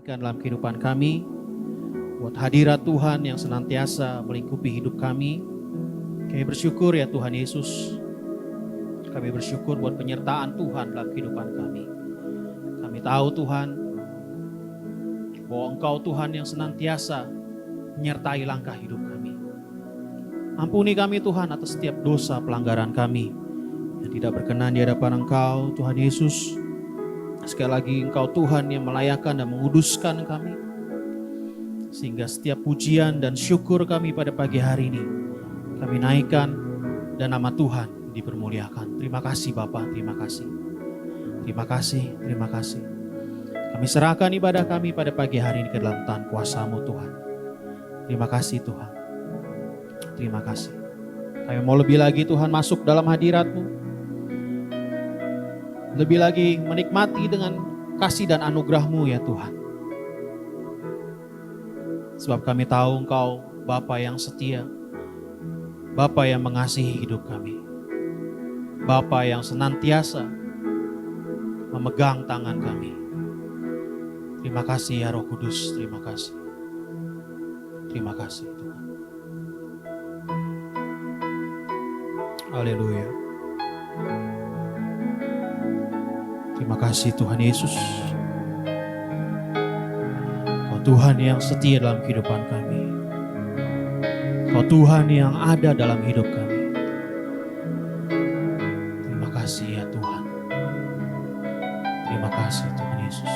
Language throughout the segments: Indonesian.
dalam kehidupan kami, buat hadirat Tuhan yang senantiasa melingkupi hidup kami. Kami bersyukur ya Tuhan Yesus. Kami bersyukur buat penyertaan Tuhan dalam kehidupan kami. Kami tahu Tuhan, bahwa Engkau Tuhan yang senantiasa menyertai langkah hidup kami. Ampuni kami Tuhan atas setiap dosa pelanggaran kami yang tidak berkenan di hadapan Engkau Tuhan Yesus. Sekali lagi Engkau Tuhan yang melayakkan dan menguduskan kami, sehingga setiap pujian dan syukur kami pada pagi hari ini kami naikkan dan nama Tuhan dipermuliakan. Terima kasih Bapa, terima kasih. Terima kasih, terima kasih. Kami serahkan ibadah kami pada pagi hari ini ke dalam tangan kuasa-Mu Tuhan. Terima kasih Tuhan. Terima kasih. Kami mau lebih lagi Tuhan masuk dalam hadirat-Mu. Lebih lagi menikmati dengan kasih dan anugerah-Mu ya Tuhan. Sebab kami tahu Engkau Bapa yang setia, Bapa yang mengasihi hidup kami, Bapa yang senantiasa memegang tangan kami. Terima kasih ya Roh Kudus, terima kasih. Terima kasih Tuhan. Haleluya. Terima kasih Tuhan Yesus. Kau Tuhan yang setia dalam kehidupan kami. Kau Tuhan yang ada dalam hidup kami. Terima kasih ya Tuhan. Terima kasih Tuhan Yesus.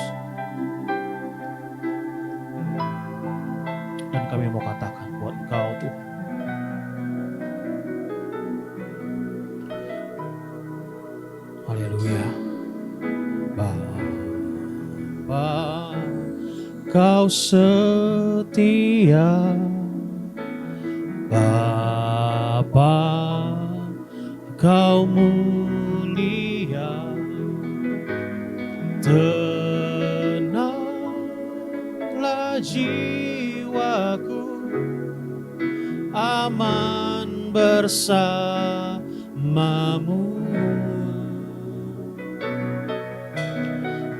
Dan kami mau katakan buat Engkau Tuhan. Haleluya. Bapa, Kau setia. Bapa, Kau mulia. Tenanglah jiwaku, aman bersamamu.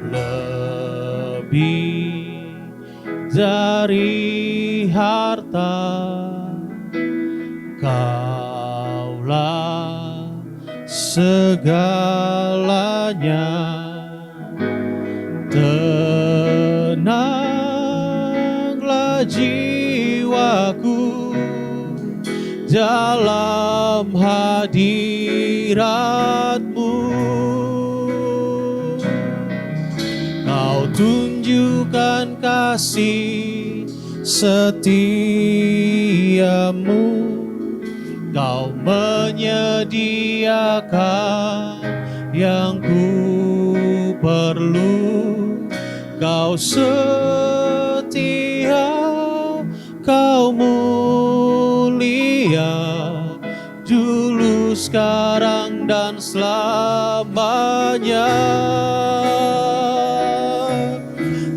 Lebih dari harta, Kaulah segalanya. Tenanglah jiwaku dalam hadirat-Mu. Kau tunjukkan kasih setiamu. Kau menyediakan yang ku perlu. Kau setia, Kau mulia, dulu, sekarang, dan selamanya.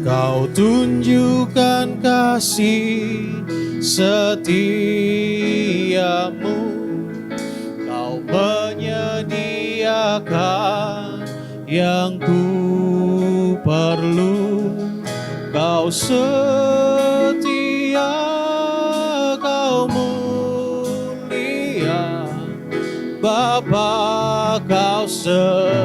Kau tunjukkan kasih setiamu. Kau menyediakan yang ku perlu. Kau setia, Kau mulia, Bapa, Kau setia.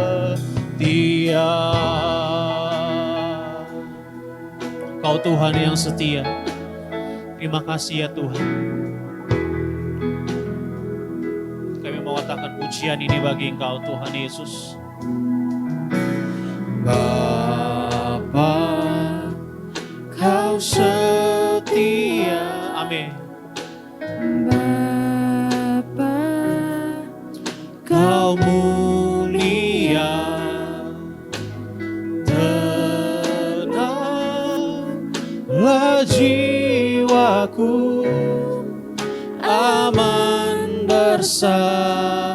Kau Tuhan yang setia. Terima kasih ya Tuhan. Kami mau katakan pujian ini bagi Engkau Tuhan Yesus. Bapa, Kau setia. Amin. Bapa, Kau mulia. Tenanglah jiwaku, aman bersamamu.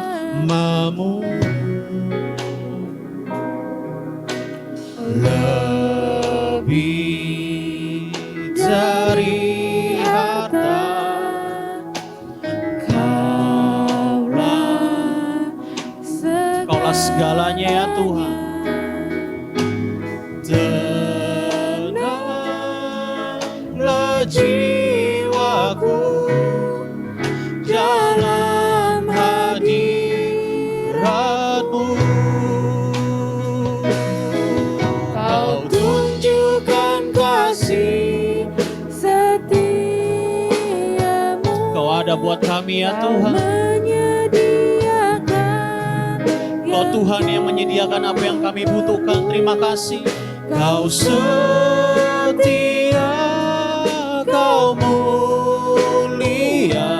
Lebih dari harta, Kaulah segalanya ya Tuhan. Tenang jiwaku dalam hadirat-Mu. Kau tunjukkan kasih setiamu. Kau ada buat kami ya Tuhan. Kau Tuhan yang menyediakan apa yang kami butuhkan. Terima kasih. Kau setia, Kau mulia,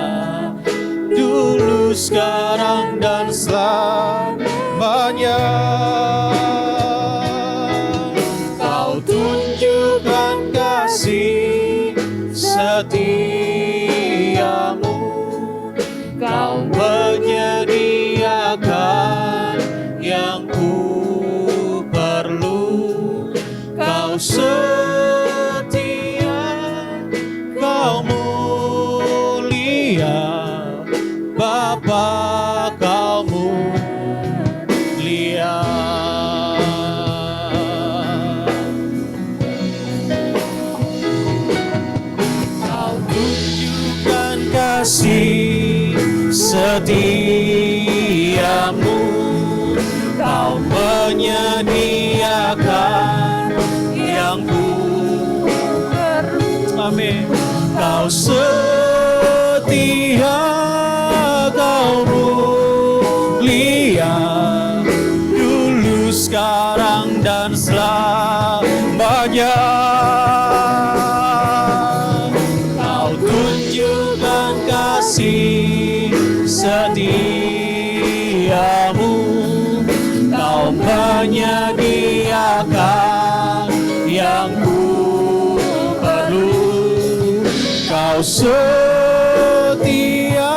dulu, sekarang, dan selamanya. Kau tunjukkan kasih setiamu. Kau menyediakan yang ku perlu. Kau setia, Kau mulia, Bapa, Kau mulia. Kau tunjukkan kasih setiamu. Kau menyediakan yang ku perlu. Amin. Kau setia, Kau mulia, dulu, sekarang, dan selamanya. Kau tunjukkan kasih setiamu. Kau menyediakan yang ku perlu. Kau setia,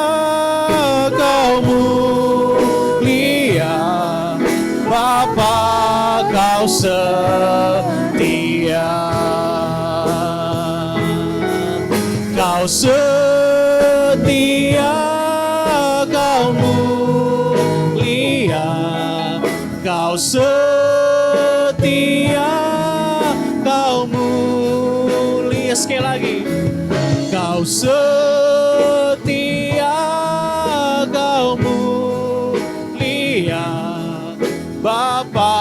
Kau mulia, Bapa, Kau setia. Kau setia, Kau mulia, Kau setia, Kau mulia. Sekali lagi. Kau setia, Kau mulia, Bapa,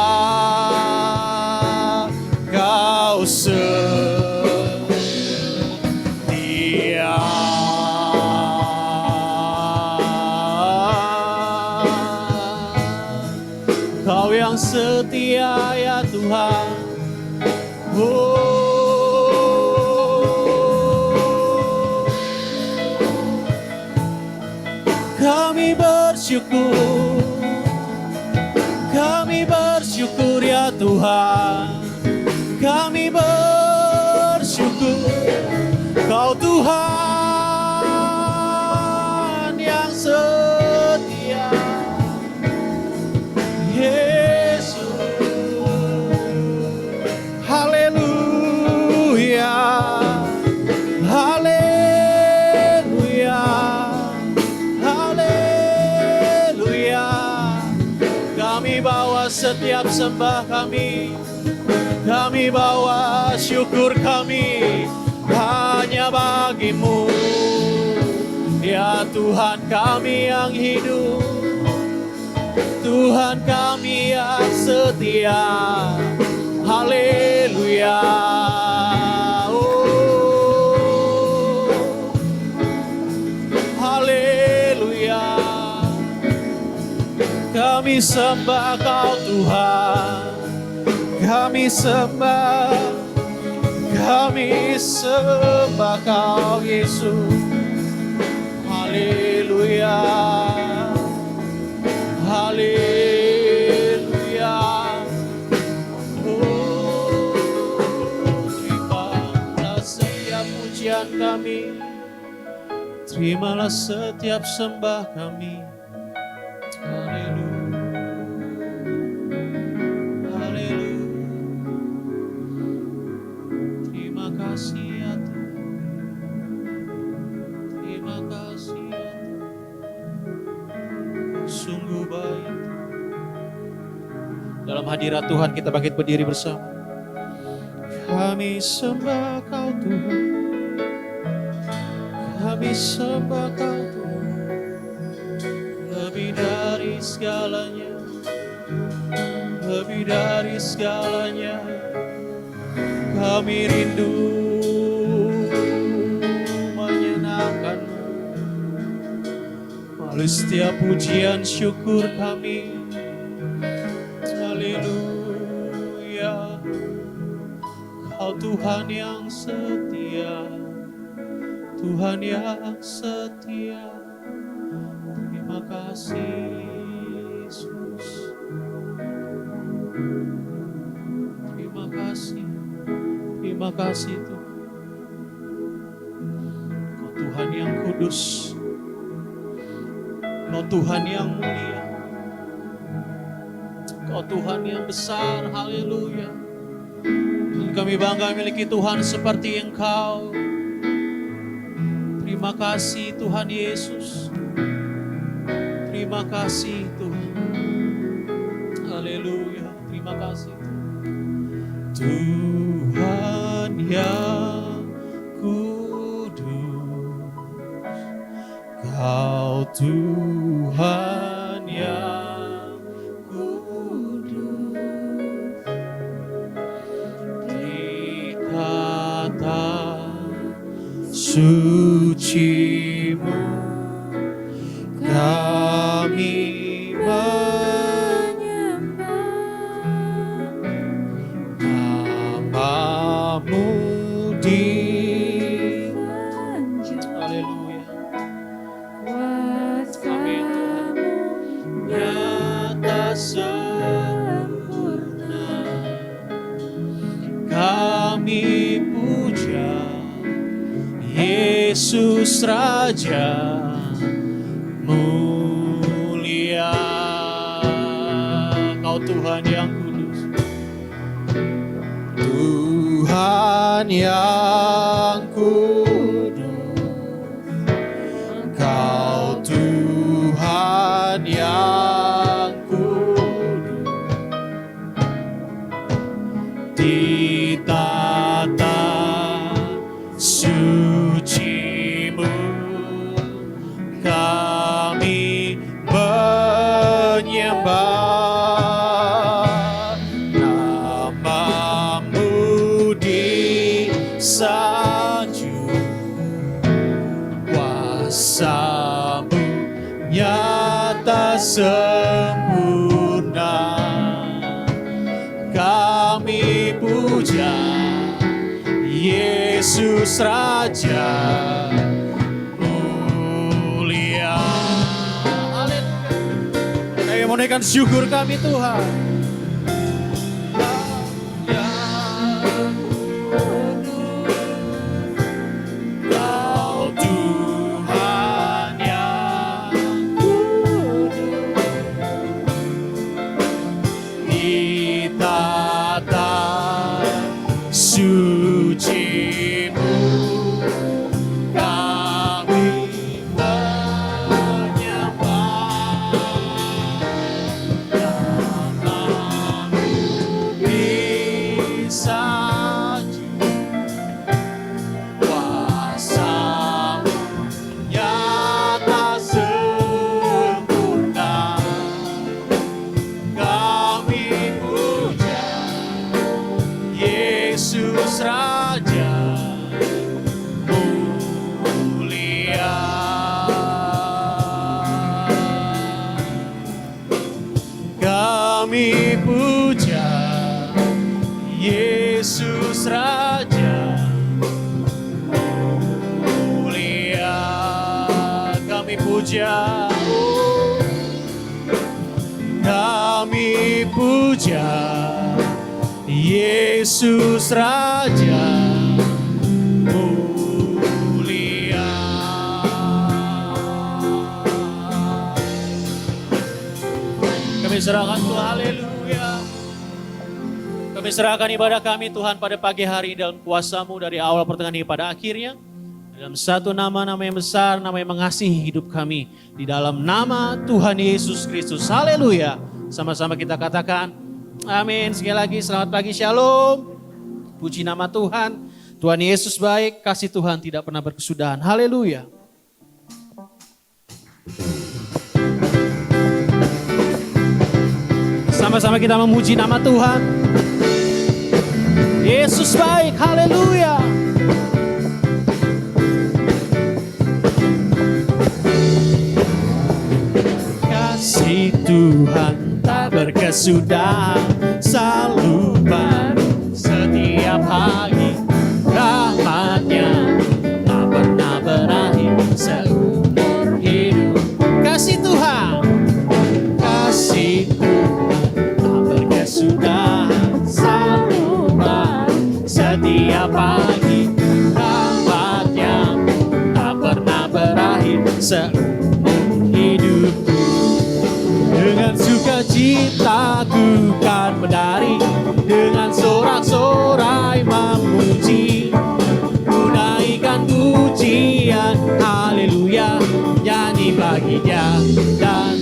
Kau setia. Kau yang setia ya Tuhan. Kami bersyukur ya Tuhan. Kami bersyukur Kau Tuhan yang setia. Yesus, haleluya, haleluya, haleluya. Kami bawa setiap sembah kami bawa syukur kami hanya bagi-Mu, ya Tuhan kami yang hidup, Tuhan kami yang setia. Haleluya. Oh, haleluya. Kami sembah Kau Tuhan, kami sembah Kau Yesus. Haleluya, haleluya. Oh, terimalah setiap pujian kami, terimalah setiap sembah kami. Haleluya, haleluya. Terima kasih ya Tuhan, terima kasih ya Tuhan. Sungguh baik. Dalam hadirat Tuhan kita bangkit berdiri bersama. Kami sembah Kau Tuhan, Kami sembah Kau Tuhan, lebih dari segalanya, lebih dari segalanya. Kami rindu menyenangkan-Mu. Melalui setiap pujian syukur kami, haleluya. Kau Tuhan yang setia, Tuhan yang setia. Terima kasih Yesus. Terima kasih, terima kasih Tuhan. Kau Tuhan yang kudus, Kau Tuhan yang mulia, Kau Tuhan yang besar, haleluya. Dan kami bangga memiliki Tuhan seperti Engkau. Terima kasih Tuhan Yesus. Terima kasih Tuhan. Haleluya. Terima kasih Tuhan yang kudus. Kau Tuhan yang kudus. Di kata suci-Mu kami menyembah, nama-Mu disanjung. Haleluya. Kuasa-Mu nyata sempurna. Kami puja Yesus Raja mulia. Kau Tuhan yang kudus, Tuhan yang kudus. Kau Tuhan yang kudus. Di tata suci-Mu kami menyembah, nama-Mu disanjung. Kuasa-Mu nyata sempurna. Kami puja Yesus Raja mulia. Haleluya. Kami menaikkan syukur kami Tuhan. Kau Tuhan yang kudus. Di tata suci-Mu kami menyembah, nama-Mu disanjung. Kuasa-Mu nyata sempurna. Kami puja Yesus Raja mulia. Kami puja Yesus Raja mulia. Kami puja, kami puja Yesus Raja mulia. Kami serahkan Tuhan, haleluya. Kami serahkan ibadah kami Tuhan pada pagi hari dalam kuasa-Mu dari awal pertengahan hingga pada akhirnya. Dalam satu nama-nama yang besar, nama yang mengasihi hidup kami. Di dalam nama Tuhan Yesus Kristus, haleluya. Sama-sama kita katakan, amin. Sekali lagi selamat pagi, shalom. Puji nama Tuhan. Tuhan Yesus baik, kasih Tuhan tidak pernah berkesudahan. Haleluya. Sama-sama kita memuji nama Tuhan. Yesus baik, haleluya. Kasih Tuhan tak berkesudahan, selalu baru setiap pagi. Rahmat-Nya tak pernah berakhir seumur hidup. Kasih Tuhan, kasih Tuhan tak berkesudahan, selalu baru setiap pagi. Rahmat-Nya tak pernah berakhir seumur hidupku. Dengan sukacitaku kan menari, dengan sorak-sorai memuji, ku naikkan pujian, haleluya, nyanyi bagi Dia. Dan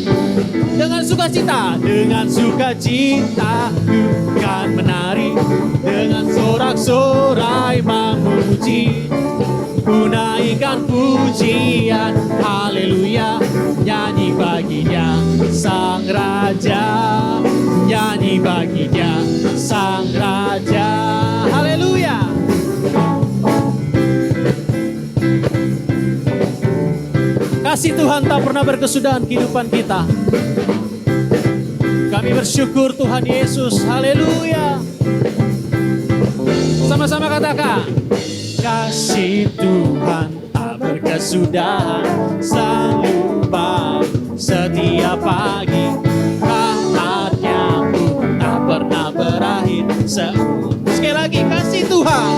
dengan sukacita ku kan menari, dengan sorak-sorai memuji, ku naikkan pujian, haleluya, nyanyi bagi Dia, Sang Raja, nyanyi bagi Dia, Sang Raja, haleluya. Kasih Tuhan tak pernah berkesudahan kehidupan kita. Kami bersyukur Tuhan Yesus, haleluya. Sama-sama katakan, kasih Tuhan tak berkesudahan, selalu baru setiap pagi. Rahmat-Nya pun tak pernah berakhir seumur. Sekali lagi, kasih Tuhan,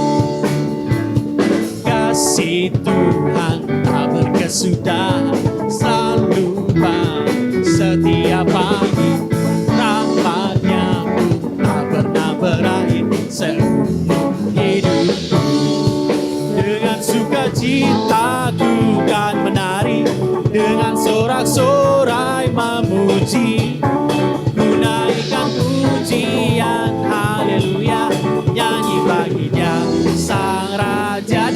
kasih Tuhan tak berkesudahan, selalu baru setiap pagi. Rahmat-Nya pun tak pernah berakhir seumur hidupku. Dengan sukacitaku kan menari, dengan sorak-sorai memuji, ku naikkan pujian, haleluya, nyanyi bagi Dia, Sang Raja.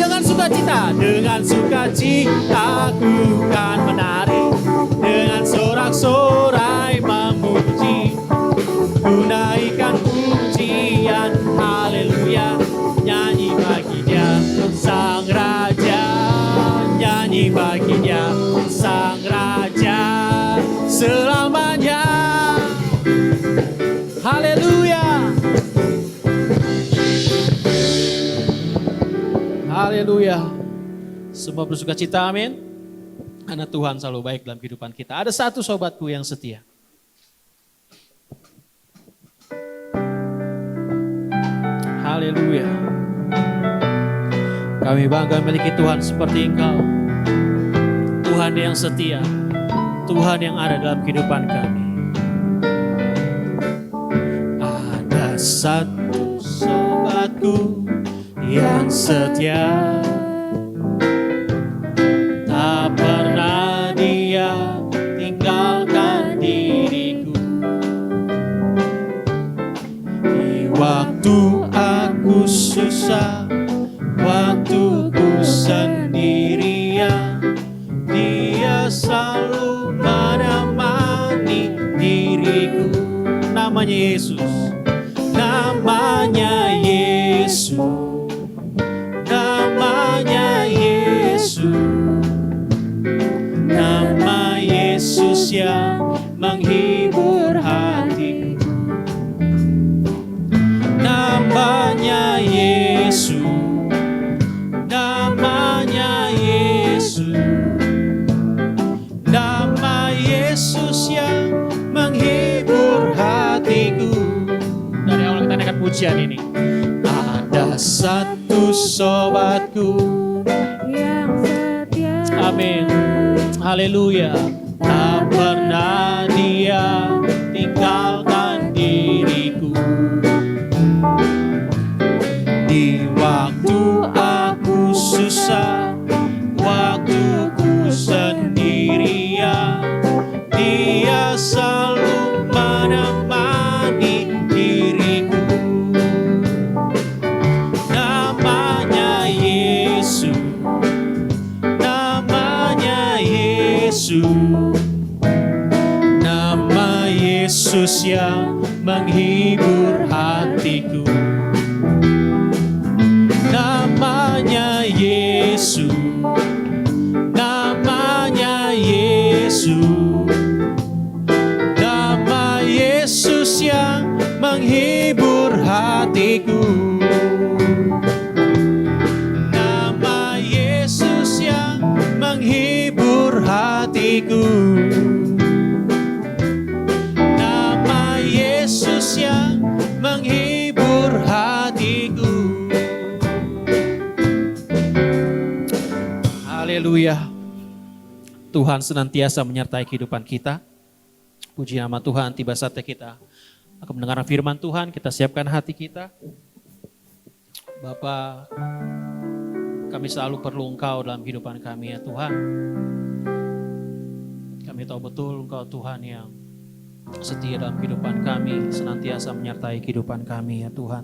Dengan sukacitaku kan menari, dengan sorak-sorai memuji, ku naikkan pujian, haleluya, nyanyi bagi Dia, Sang Raja, nyanyi bagi Dia, Sang Raja, selamanya, haleluya, haleluya. Semua bersuka cita, amin. Karena Tuhan selalu baik dalam kehidupan kita. Ada satu sobatku yang setia. Haleluya. Kami bangga memiliki Tuhan seperti Engkau. Tuhan yang setia. Tuhan yang ada dalam kehidupan kami. Ada satu sobatku yang setia. Tak pernah dia tinggalkan diriku. Di waktu aku susah, waktu ku sendirian, Dia selalu menemani diriku. Namanya Yesus, namanya Yesus, namanya Yesus, nama Yesus yang menghibur hatiku. Namanya Yesus, namanya Yesus, nama Yesus yang menghibur hatiku. Dari awal kita naikkan pujian ini. Ada satu sobatku yang setia. Amin. Haleluya. Tak pernah dia tinggalkan diriku. Di waktu aku susah, waktu ku sendirian, Dia selalu menemani diriku. Namanya Yesus, namanya Yesus, nama Yesus yang menghibur hatiku. Namanya Yesus, namanya Yesus, nama Yesus yang menghibur hatiku. Nama Yesus yang menghibur hatiku. Nama Yesus yang menghibur hatiku. Haleluya. Tuhan senantiasa menyertai kehidupan kita. Puji nama Tuhan, tiba saatnya kita akan mendengar firman Tuhan. Kita siapkan hati kita. Bapa, kami selalu perlu Engkau dalam kehidupan kami ya Tuhan. Kami tahu betul Engkau Tuhan yang setia dalam kehidupan kami, senantiasa menyertai kehidupan kami ya Tuhan.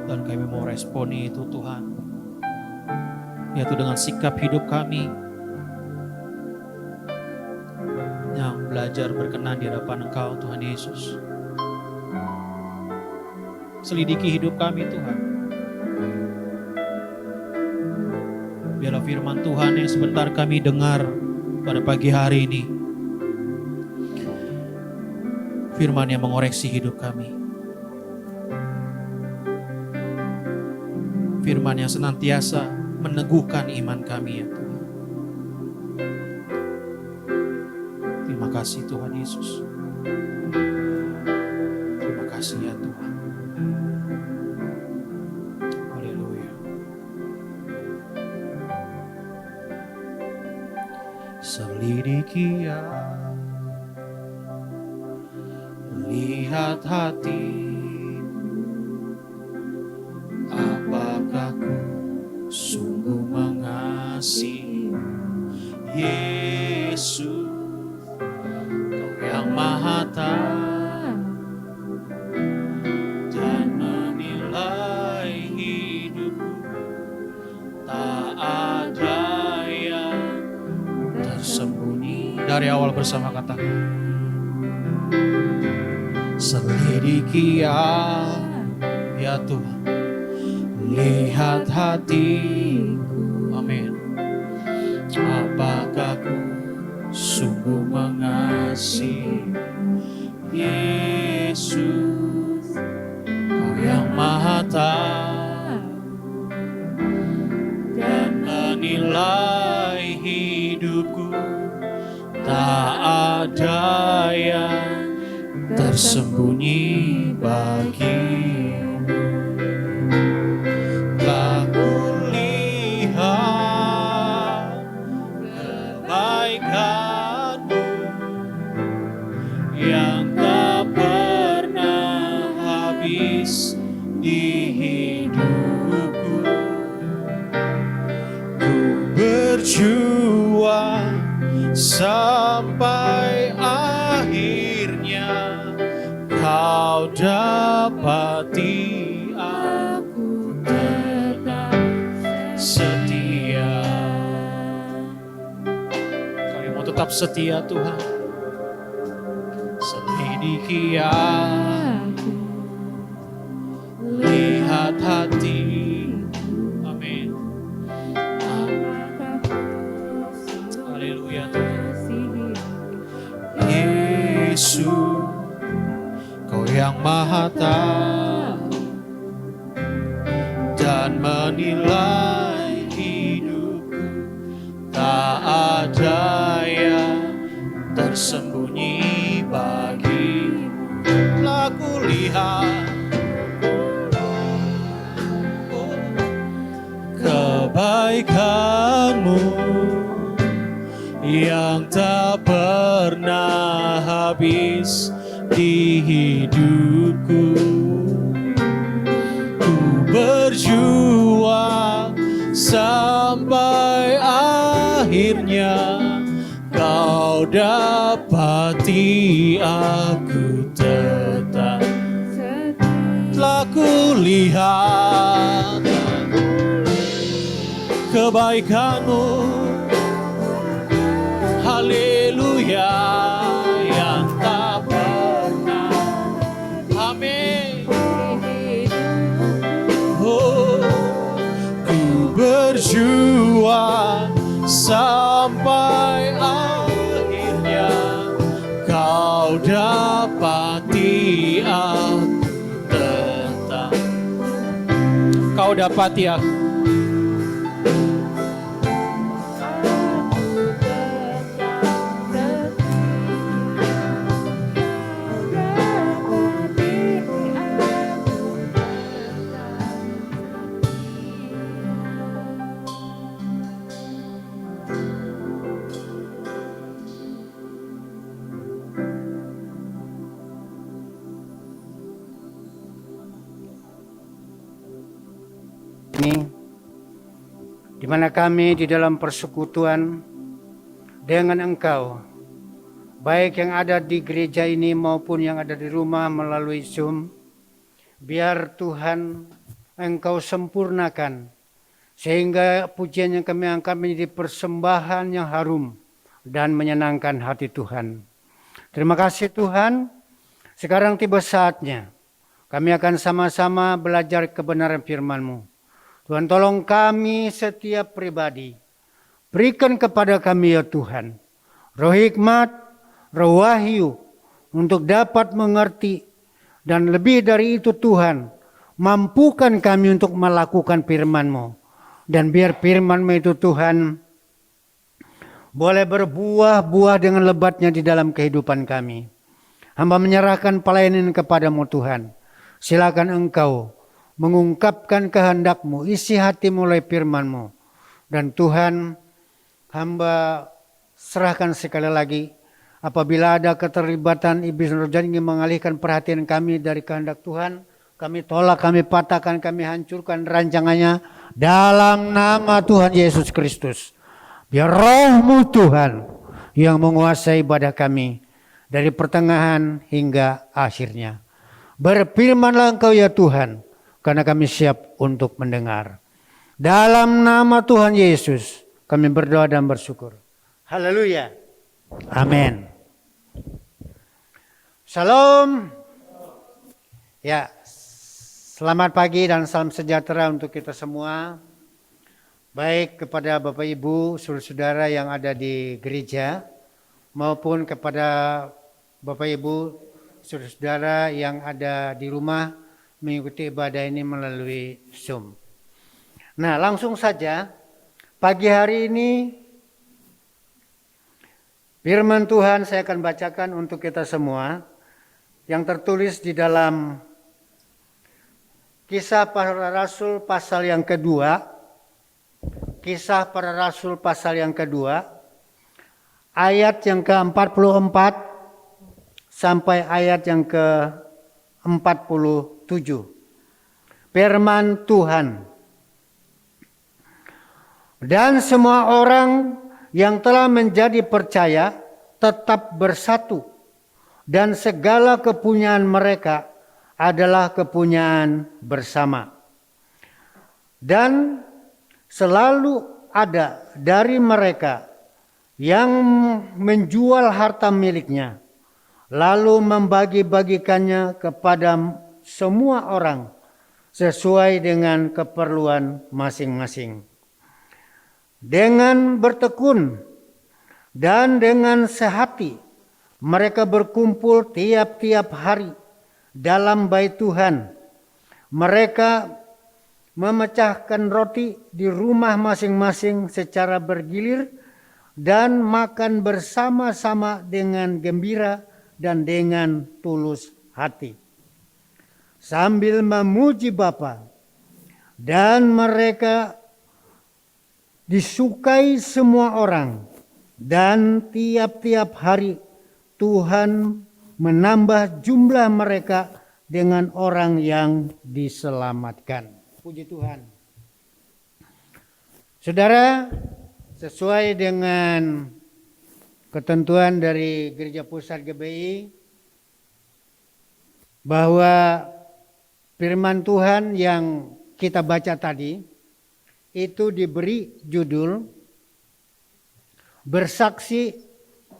Dan kami mau responi itu Tuhan, yaitu dengan sikap hidup kami yang belajar berkenan di hadapan Engkau Tuhan Yesus. Selidiki hidup kami Tuhan. Biarlah firman Tuhan yang sebentar kami dengar pada pagi hari ini, firman yang mengoreksi hidup kami, firman yang senantiasa meneguhkan iman kami ya Tuhan. Terima kasih Tuhan Yesus. Terima kasih ya Tuhan. Haleluya. Selidiki ya, lihat hati, apakah ku sungguh mengasihi Yesus, Kau yang Maha Tahu dan menilai hidupku. Tak ada yang tersembunyi. Dari awal bersama katakan, selidiki ya Tuhan, lihat hatiku, amin. Apakah ku sungguh mengasihi Yesus, Kau yang Maha Tahu dan menilai hidupku. Tak ada yang tersembunyi bagimu. Telah kulihat kebaikan-Mu yang tak pernah habis di hidupku. Ku berjuang sampai akhirnya Kau dapati aku tetap setia. Kami mau tetap setia Tuhan. Selidiki aku, lihat hati, amin. Haleluya Tuhan. Yesus, Kau yang Maha Tahu dan menilai hidupku. Tak ada yang tersembunyi bagimu. Telah kulihat kebaikan-Mu yang tak pernah habis di hidupku. Ku berjuang sampai akhirnya Kau dapati aku tetap. Telah kulihat kebaikan-Mu, haleluya, yang tak pernah berjuang sampai akhirnya kau dapati aku tetap. Kau dapati aku. Di mana kami di dalam persekutuan dengan Engkau, baik yang ada di gereja ini maupun yang ada di rumah melalui Zoom, biar Tuhan Engkau sempurnakan, sehingga pujian yang kami angkat menjadi persembahan yang harum dan menyenangkan hati Tuhan. Terima kasih Tuhan, sekarang tiba saatnya kami akan sama-sama belajar kebenaran firman-Mu. Tuhan, tolong kami setiap pribadi. Berikan kepada kami ya Tuhan, roh hikmat, roh wahyu, untuk dapat mengerti. Dan lebih dari itu Tuhan, mampukan kami untuk melakukan firman-Mu. Dan biar firman-Mu itu Tuhan, boleh berbuah-buah dengan lebatnya di dalam kehidupan kami. Hamba menyerahkan pelayanan kepada-Mu Tuhan. Silakan Engkau mengungkapkan kehendak-Mu, isi hati mulai firman-Mu. Dan Tuhan, hamba serahkan sekali lagi, apabila ada keterlibatan iblis rohani ingin mengalihkan perhatian kami dari kehendak Tuhan, kami tolak, kami patahkan, kami hancurkan rancangannya dalam nama Tuhan Yesus Kristus. Biar roh-Mu Tuhan yang menguasai ibadah kami dari pertengahan hingga akhirnya. Berfirmanlah Engkau ya Tuhan, karena kami siap untuk mendengar. Dalam nama Tuhan Yesus kami berdoa dan bersyukur. Haleluya. Amin. Shalom. Ya, selamat pagi dan salam sejahtera untuk kita semua. Baik kepada Bapak Ibu, saudara-saudara yang ada di gereja, maupun kepada Bapak Ibu, saudara-saudara yang ada di rumah mengikuti ibadah ini melalui Zoom. Nah, langsung saja pagi hari ini firman Tuhan saya akan bacakan untuk kita semua yang tertulis di dalam Kisah Para Rasul pasal yang kedua. Kisah Para Rasul pasal yang kedua, ayat yang ke-44 sampai ayat yang ke-47. Firman Tuhan. Dan semua orang yang telah menjadi percaya tetap bersatu, dan segala kepunyaan mereka adalah kepunyaan bersama. Dan selalu ada dari mereka yang menjual harta miliknya, lalu membagi-bagikannya kepada semua orang sesuai dengan keperluan masing-masing. Dengan bertekun dan dengan sehati, mereka berkumpul tiap-tiap hari dalam bait Tuhan. Mereka memecahkan roti di rumah masing-masing secara bergilir dan makan bersama-sama dengan gembira dan dengan tulus hati, sambil memuji Bapa. Dan mereka disukai semua orang, dan tiap-tiap hari Tuhan menambah jumlah mereka dengan orang yang diselamatkan. Puji Tuhan. Saudara, sesuai dengan ketentuan dari Gereja Pusat GBI, bahwa firman Tuhan yang kita baca tadi itu diberi judul bersaksi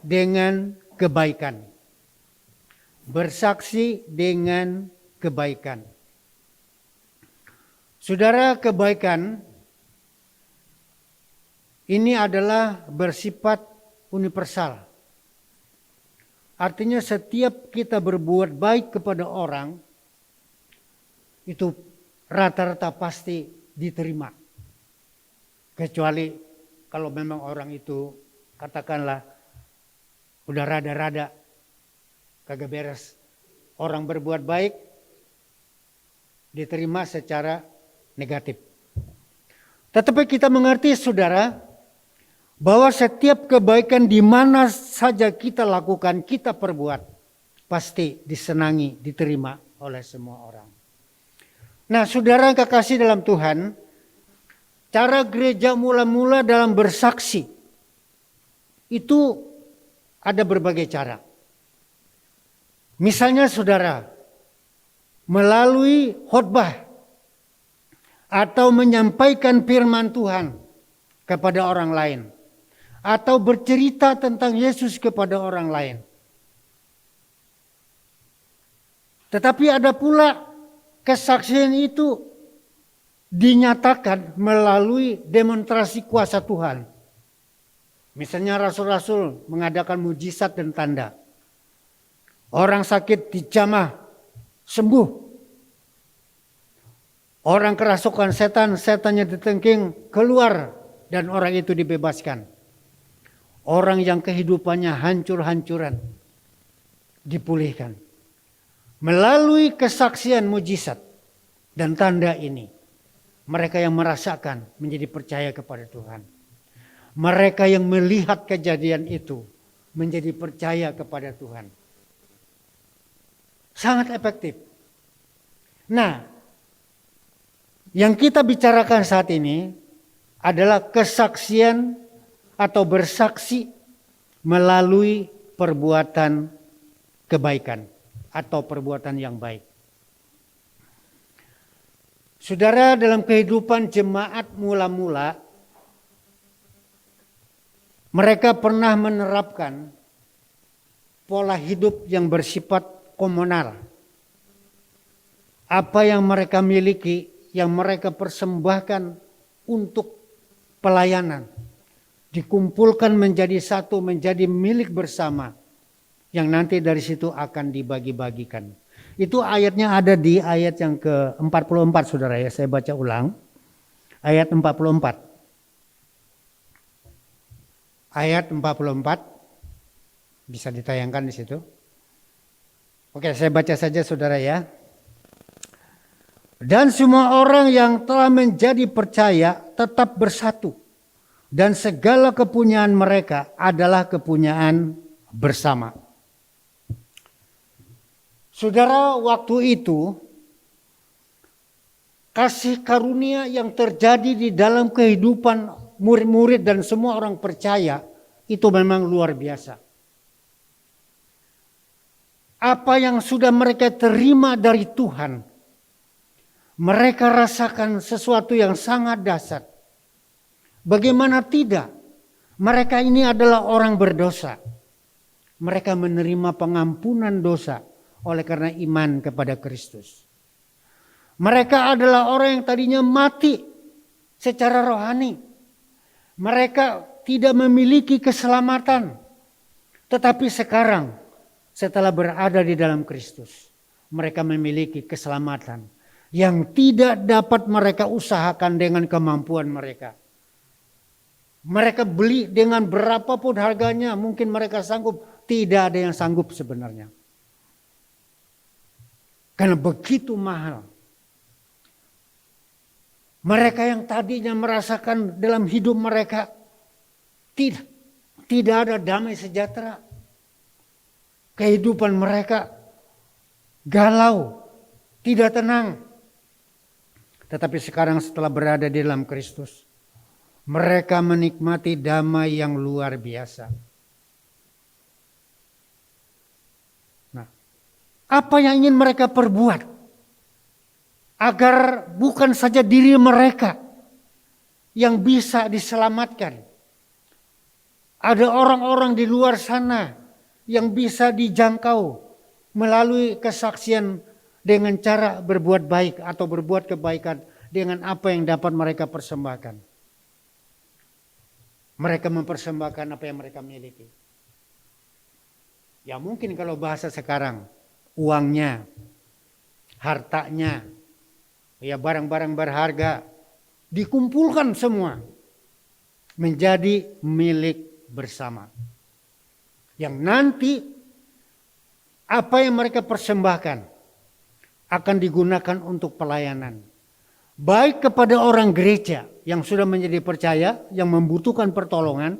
dengan kebaikan. Bersaksi dengan kebaikan. Saudara, kebaikan ini adalah bersifat universal. Artinya setiap kita berbuat baik kepada orang, itu rata-rata pasti diterima. Kecuali kalau memang orang itu katakanlah udah rada-rada kagak beres. Orang berbuat baik diterima secara negatif. Tetapi kita mengerti saudara, bahwa setiap kebaikan di mana saja kita lakukan, kita perbuat, pasti disenangi, diterima oleh semua orang. Nah, saudara yang kekasih dalam Tuhan, cara gereja mula-mula dalam bersaksi itu ada berbagai cara. Misalnya saudara, melalui khotbah atau menyampaikan firman Tuhan kepada orang lain, atau bercerita tentang Yesus kepada orang lain. Tetapi ada pula kesaksian itu dinyatakan melalui demonstrasi kuasa Tuhan. Misalnya rasul-rasul mengadakan mujizat dan tanda. Orang sakit dijamah sembuh. Orang kerasukan setan, setannya ditengking keluar dan orang itu dibebaskan. Orang yang kehidupannya hancur-hancuran dipulihkan. Melalui kesaksian mujizat dan tanda ini, mereka yang merasakan menjadi percaya kepada Tuhan. Mereka yang melihat kejadian itu menjadi percaya kepada Tuhan. Sangat efektif. Nah, yang kita bicarakan saat ini adalah kesaksian atau bersaksi melalui perbuatan kebaikan atau perbuatan yang baik. Saudara, dalam kehidupan jemaat mula-mula, mereka pernah menerapkan pola hidup yang bersifat komunal. Apa yang mereka miliki, yang mereka persembahkan untuk pelayanan, dikumpulkan menjadi satu, menjadi milik bersama, yang nanti dari situ akan dibagi-bagikan. Itu ayatnya ada di ayat yang ke-44 saudara ya, saya baca ulang. Ayat 44. Ayat 44 bisa ditayangkan di situ. Oke, saya baca saja saudara ya. Dan semua orang yang telah menjadi percaya tetap bersatu. Dan segala kepunyaan mereka adalah kepunyaan bersama. Saudara, waktu itu kasih karunia yang terjadi di dalam kehidupan murid-murid dan semua orang percaya itu memang luar biasa. Apa yang sudah mereka terima dari Tuhan, mereka rasakan sesuatu yang sangat dasar. Bagaimana tidak? Mereka ini adalah orang berdosa. Mereka menerima pengampunan dosa oleh karena iman kepada Kristus. Mereka adalah orang yang tadinya mati secara rohani. Mereka tidak memiliki keselamatan. Tetapi sekarang setelah berada di dalam Kristus, mereka memiliki keselamatan yang tidak dapat mereka usahakan dengan kemampuan mereka. Mereka beli dengan berapapun harganya, mungkin mereka sanggup, tidak ada yang sanggup sebenarnya. Karena begitu mahal. Mereka yang tadinya merasakan dalam hidup mereka tidak ada damai sejahtera. Kehidupan mereka galau, tidak tenang. Tetapi sekarang setelah berada di dalam Kristus, mereka menikmati damai yang luar biasa. Nah, apa yang ingin mereka perbuat agar bukan saja diri mereka yang bisa diselamatkan, ada orang-orang di luar sana yang bisa dijangkau melalui kesaksian dengan cara berbuat baik atau berbuat kebaikan dengan apa yang dapat mereka persembahkan. mereka mempersembahkan apa yang mereka miliki. Ya mungkin kalau bahasa sekarang, uangnya, hartanya, ya barang-barang berharga, dikumpulkan semua menjadi milik bersama. Yang nanti apa yang mereka persembahkan akan digunakan untuk pelayanan. Baik kepada orang gereja yang sudah menjadi percaya, yang membutuhkan pertolongan,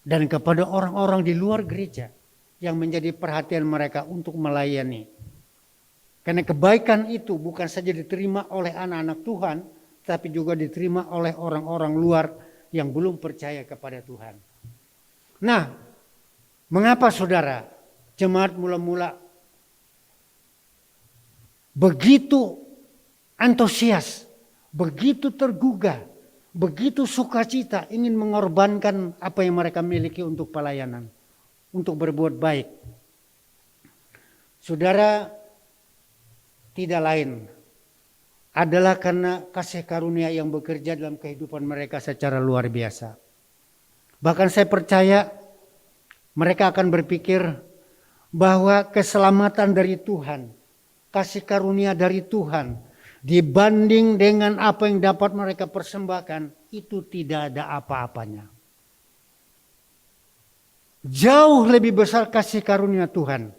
dan kepada orang-orang di luar gereja yang menjadi perhatian mereka untuk melayani. Karena kebaikan itu bukan saja diterima oleh anak-anak Tuhan, tapi juga diterima oleh orang-orang luar yang belum percaya kepada Tuhan. Nah, mengapa saudara, jemaat mula-mula begitu antusias, begitu tergugah, begitu sukacita ingin mengorbankan apa yang mereka miliki untuk pelayanan, untuk berbuat baik? Saudara, tidak lain adalah karena kasih karunia yang bekerja dalam kehidupan mereka secara luar biasa. Bahkan saya percaya mereka akan berpikir bahwa keselamatan dari Tuhan, kasih karunia dari Tuhan, dibanding dengan apa yang dapat mereka persembahkan, itu tidak ada apa-apanya. Jauh lebih besar kasih karunia Tuhan.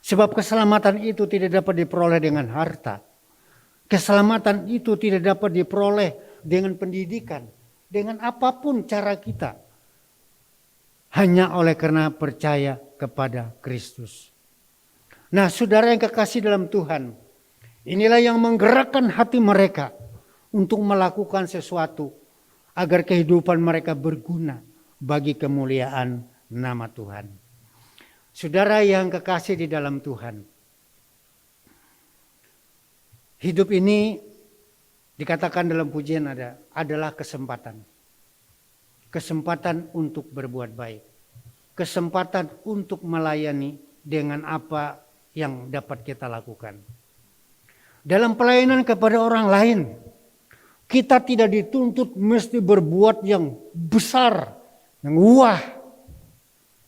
Sebab keselamatan itu tidak dapat diperoleh dengan harta. Keselamatan itu tidak dapat diperoleh dengan pendidikan, dengan apapun cara kita. Hanya oleh karena percaya kepada Kristus. Nah, saudara yang kekasih dalam Tuhan, inilah yang menggerakkan hati mereka untuk melakukan sesuatu agar kehidupan mereka berguna bagi kemuliaan nama Tuhan. Saudara yang kekasih di dalam Tuhan, hidup ini dikatakan dalam pujian adalah kesempatan. Kesempatan untuk berbuat baik. Kesempatan untuk melayani dengan apa yang dapat kita lakukan. Dalam pelayanan kepada orang lain, kita tidak dituntut mesti berbuat yang besar, yang wah,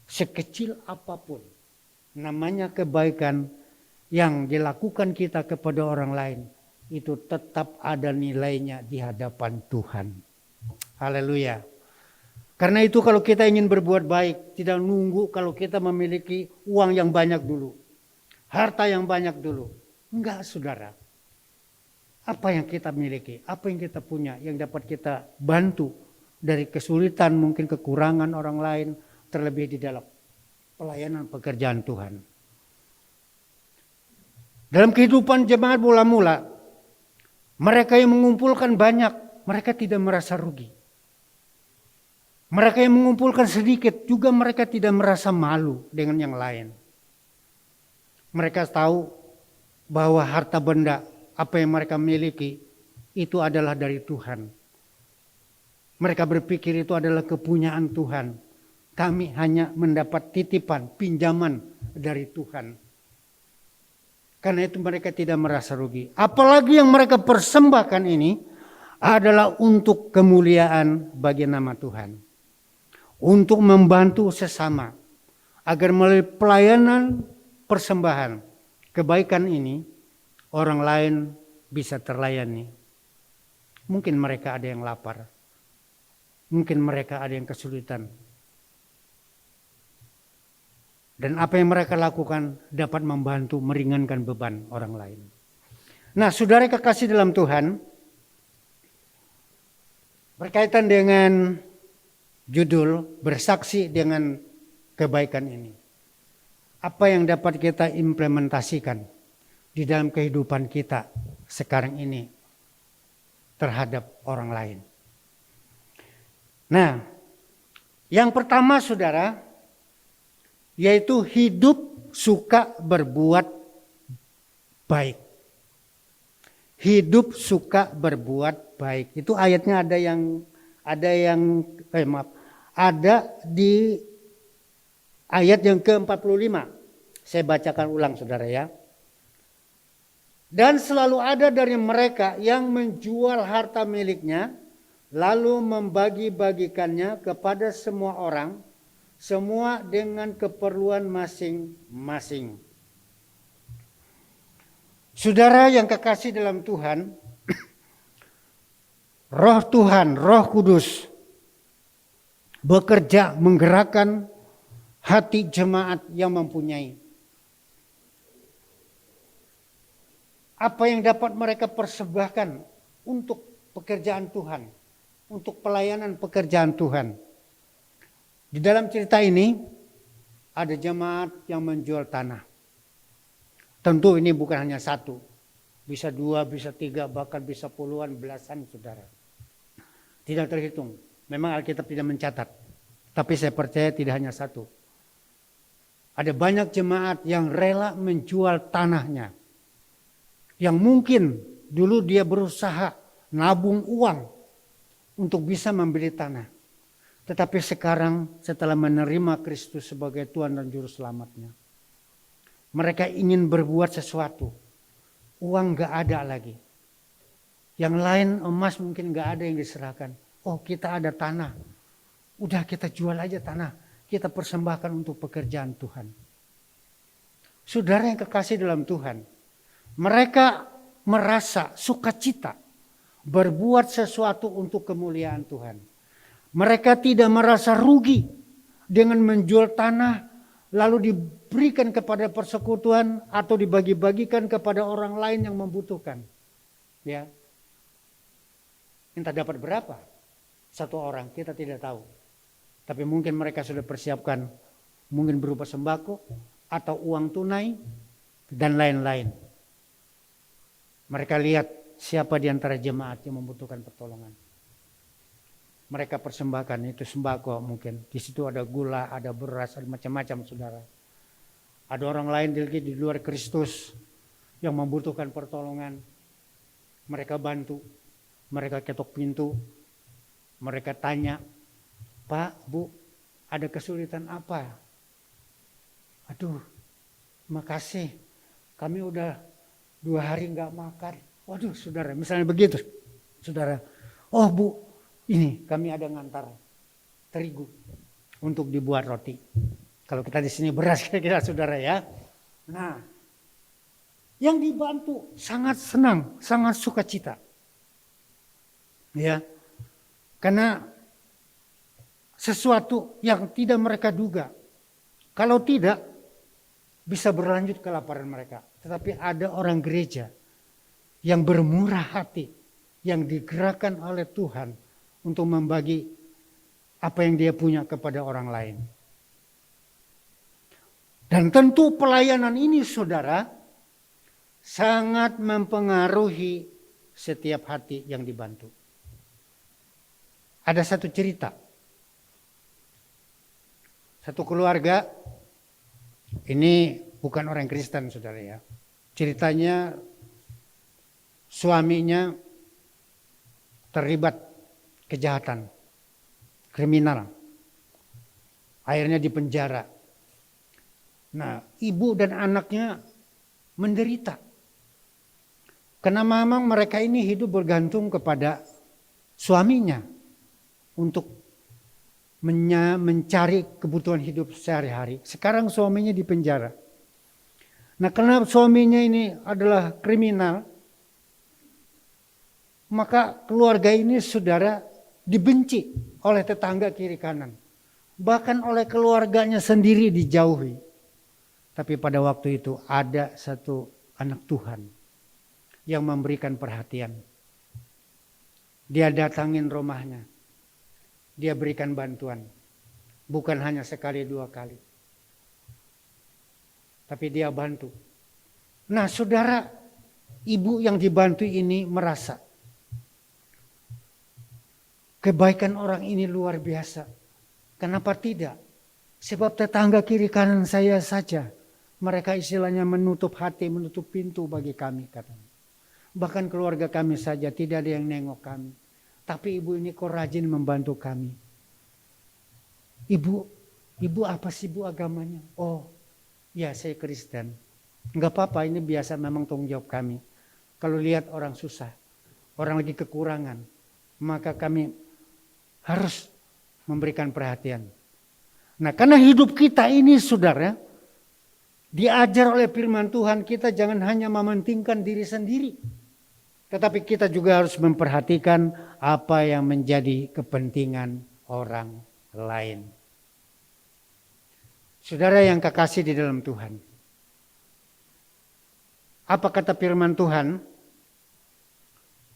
sekecil apapun. Namanya kebaikan yang dilakukan kita kepada orang lain, itu tetap ada nilainya di hadapan Tuhan. Haleluya. Karena itu kalau kita ingin berbuat baik, tidak nunggu kalau kita memiliki uang yang banyak dulu. Harta yang banyak dulu. Enggak, saudara. Apa yang kita miliki, apa yang kita punya, yang dapat kita bantu dari kesulitan, mungkin kekurangan orang lain, terlebih di dalam pelayanan pekerjaan Tuhan. Dalam kehidupan jemaat mula-mula, mereka yang mengumpulkan banyak, mereka tidak merasa rugi. Mereka yang mengumpulkan sedikit juga mereka tidak merasa malu dengan yang lain. Mereka tahu bahwa harta benda apa yang mereka miliki itu adalah dari Tuhan. Mereka berpikir itu adalah kepunyaan Tuhan. Kami hanya mendapat titipan, pinjaman dari Tuhan. Karena itu mereka tidak merasa rugi. Apalagi yang mereka persembahkan ini adalah untuk kemuliaan bagi nama Tuhan. Untuk membantu sesama agar melalui pelayanan persembahan kebaikan ini orang lain bisa terlayani. Mungkin mereka ada yang lapar. Mungkin mereka ada yang kesulitan. Dan apa yang mereka lakukan dapat membantu meringankan beban orang lain. Nah, saudara kekasih dalam Tuhan, berkaitan dengan judul bersaksi dengan kebaikan ini. Apa yang dapat kita implementasikan di dalam kehidupan kita sekarang ini terhadap orang lain. Nah, yang pertama saudara, yaitu hidup suka berbuat baik. Hidup suka berbuat baik. Itu ayatnya ada di ayat yang ke-45. Saya bacakan ulang saudara ya. Dan selalu ada dari mereka yang menjual harta miliknya lalu membagi-bagikannya kepada semua orang, semua dengan keperluan masing-masing. Saudara yang kekasih dalam Tuhan, Roh Tuhan, Roh Kudus bekerja menggerakkan hati jemaat yang mempunyai. Apa yang dapat mereka persembahkan untuk pekerjaan Tuhan, untuk pelayanan pekerjaan Tuhan. Di dalam cerita ini ada jemaat yang menjual tanah. Tentu ini bukan hanya satu, bisa dua, bisa tiga, bahkan bisa puluhan, belasan saudara. Tidak terhitung, memang Alkitab tidak mencatat, tapi saya percaya tidak hanya satu. Ada banyak jemaat yang rela menjual tanahnya, yang mungkin dulu dia berusaha nabung uang untuk bisa membeli tanah. Tetapi sekarang setelah menerima Kristus sebagai Tuhan dan Juru Selamatnya, mereka ingin berbuat sesuatu. Uang gak ada lagi. Yang lain emas mungkin gak ada yang diserahkan. Oh, kita ada tanah. Udah kita jual aja tanah. Kita persembahkan untuk pekerjaan Tuhan. Saudara yang kekasih dalam Tuhan, mereka merasa sukacita berbuat sesuatu untuk kemuliaan Tuhan. Mereka tidak merasa rugi dengan menjual tanah lalu diberikan kepada persekutuan atau dibagi-bagikan kepada orang lain yang membutuhkan. Ya. Entah dapat berapa satu orang, kita tidak tahu. Tapi mungkin mereka sudah persiapkan, mungkin berupa sembako atau uang tunai dan lain-lain. Mereka lihat siapa di antara jemaat yang membutuhkan pertolongan. Mereka persembahkan itu sembako mungkin. Di situ ada gula, ada beras, ada macam-macam saudara. Ada orang lain di luar Kristus yang membutuhkan pertolongan. Mereka bantu, mereka ketok pintu, mereka tanya, Pak, Bu, ada kesulitan apa? Aduh, makasih, kami udah 2 hari nggak makan. Waduh, saudara, misalnya begitu, saudara. Oh, Bu, ini kami ada ngantar terigu untuk dibuat roti. Kalau kita di sini beras kira-kira saudara ya. Nah, yang dibantu sangat senang, sangat sukacita. Ya. Karena sesuatu yang tidak mereka duga. Kalau tidak bisa berlanjut kelaparan mereka. Tetapi ada orang gereja yang bermurah hati, yang digerakkan oleh Tuhan untuk membagi apa yang dia punya kepada orang lain. Dan tentu pelayanan ini saudara sangat mempengaruhi setiap hati yang dibantu. Ada satu cerita. Satu keluarga, ini bukan orang Kristen saudara ya. Ceritanya suaminya terlibat kejahatan, kriminal. Akhirnya dipenjara. Nah, ibu dan anaknya menderita. Karena memang mereka ini hidup bergantung kepada suaminya untuk mencari kebutuhan hidup sehari-hari. Sekarang suaminya dipenjara. Nah, karena suaminya ini adalah kriminal, maka keluarga ini saudara dibenci oleh tetangga kiri kanan. Bahkan oleh keluarganya sendiri dijauhi. Tapi pada waktu itu ada satu anak Tuhan yang memberikan perhatian. Dia datangin rumahnya. Dia berikan bantuan. Bukan hanya sekali 2 kali. Tapi dia bantu. Nah saudara, ibu yang dibantu ini merasa kebaikan orang ini luar biasa. Kenapa tidak? Sebab tetangga kiri kanan saya saja. Mereka istilahnya menutup hati, menutup pintu bagi kami katanya. Bahkan keluarga kami saja tidak ada yang nengok kami. Tapi ibu ini kok rajin membantu kami. Ibu apa sih bu agamanya? Oh ya saya Kristen. Enggak apa-apa, ini biasa memang tanggung jawab kami. Kalau lihat orang susah, orang lagi kekurangan, maka kami harus memberikan perhatian. Nah, karena hidup kita ini saudara, diajar oleh firman Tuhan, kita jangan hanya mementingkan diri sendiri. Tetapi kita juga harus memperhatikan apa yang menjadi kepentingan orang lain. Saudara yang kekasih di dalam Tuhan. Apa kata firman Tuhan?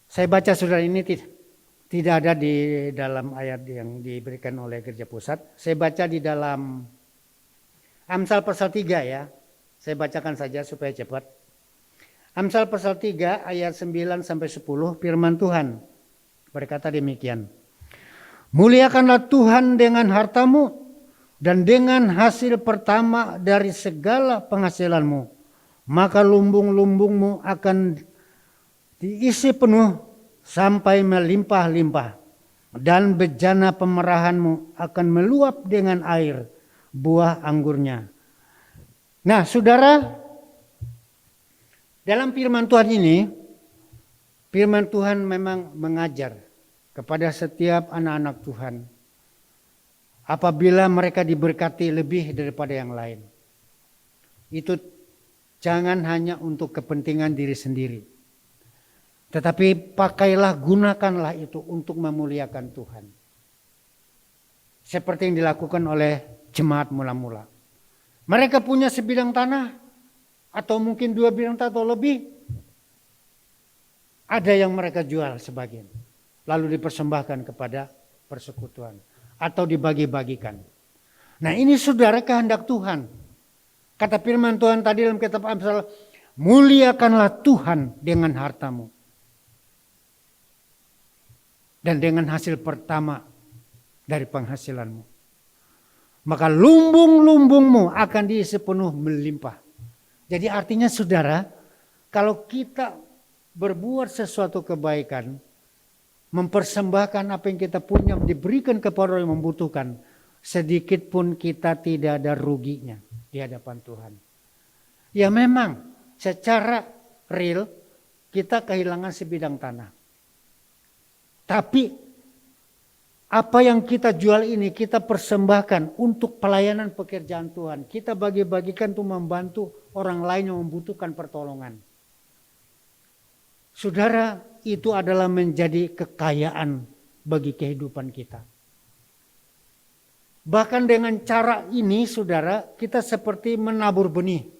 Saya baca saudara, ini tidak ada di dalam ayat yang diberikan oleh Gereja Pusat. Saya baca di dalam Amsal pasal 3 ya. Saya bacakan saja supaya cepat. Amsal pasal 3 ayat 9 sampai 10 firman Tuhan berkata demikian. Muliakanlah Tuhan dengan hartamu dan dengan hasil pertama dari segala penghasilanmu. Maka lumbung-lumbungmu akan diisi penuh sampai melimpah-limpah. Dan bejana pemerahanmu akan meluap dengan air buah anggurnya. Nah saudara, dalam firman Tuhan ini, firman Tuhan memang mengajar kepada setiap anak-anak Tuhan. Apabila mereka diberkati lebih daripada yang lain. Itu jangan hanya untuk kepentingan diri sendiri. Tetapi pakailah, gunakanlah itu untuk memuliakan Tuhan. Seperti yang dilakukan oleh jemaat mula-mula. Mereka punya sebidang tanah. Atau mungkin 2 bidang tanah atau lebih. Ada yang mereka jual sebagian. Lalu dipersembahkan kepada persekutuan. Atau dibagi-bagikan. Nah ini saudara kehendak Tuhan. Kata firman Tuhan tadi dalam kitab Amsal. Muliakanlah Tuhan dengan hartamu. Dan dengan hasil pertama dari penghasilanmu. Maka lumbung-lumbungmu akan diisi penuh melimpah. Jadi artinya saudara, kalau kita berbuat sesuatu kebaikan, mempersembahkan apa yang kita punya, diberikan kepada orang yang membutuhkan, sedikit pun kita tidak ada ruginya di hadapan Tuhan. Ya memang secara real kita kehilangan sebidang tanah. Tapi apa yang kita jual ini kita persembahkan untuk pelayanan pekerjaan Tuhan. Kita bagi-bagikan untuk membantu orang lain yang membutuhkan pertolongan. Saudara, itu adalah menjadi kekayaan bagi kehidupan kita. Bahkan dengan cara ini, saudara, kita seperti menabur benih.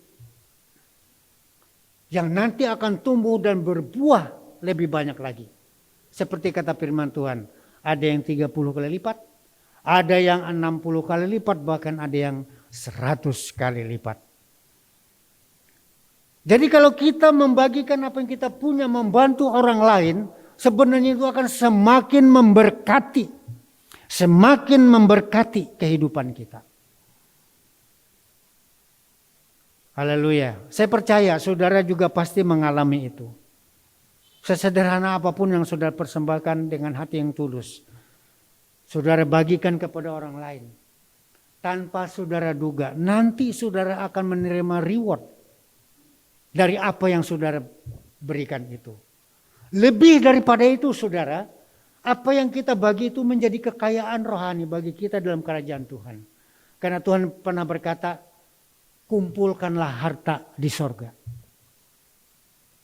Yang nanti akan tumbuh dan berbuah lebih banyak lagi. Seperti kata firman Tuhan, ada yang 30 kali lipat, ada yang 60 kali lipat, bahkan ada yang 100 kali lipat. Jadi kalau kita membagikan apa yang kita punya, membantu orang lain, sebenarnya itu akan semakin memberkati kehidupan kita. Haleluya. Saya percaya saudara juga pasti mengalami itu. Sesederhana apapun yang saudara persembahkan dengan hati yang tulus, saudara bagikan kepada orang lain. Tanpa saudara duga, nanti saudara akan menerima reward dari apa yang saudara berikan itu. Lebih daripada itu saudara, apa yang kita bagi itu menjadi kekayaan rohani bagi kita dalam kerajaan Tuhan. Karena Tuhan pernah berkata, kumpulkanlah harta di sorga.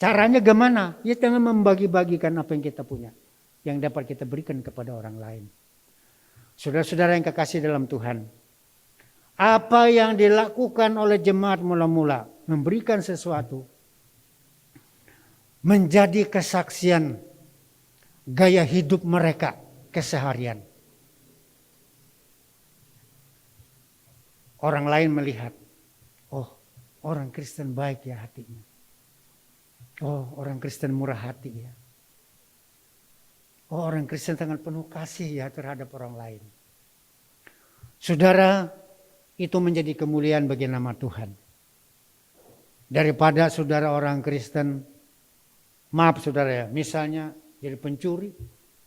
Caranya gimana? Ya dengan membagi-bagikan apa yang kita punya. Yang dapat kita berikan kepada orang lain. Saudara-saudara yang kekasih dalam Tuhan. Apa yang dilakukan oleh jemaat mula-mula. Memberikan sesuatu. Menjadi kesaksian gaya hidup mereka keseharian. Orang lain melihat. Oh, orang Kristen baik ya hatinya. Oh, orang Kristen murah hati ya. Oh, orang Kristen sangat penuh kasih ya terhadap orang lain. Saudara, itu menjadi kemuliaan bagi nama Tuhan. Daripada saudara orang Kristen, maaf saudara ya, misalnya jadi pencuri,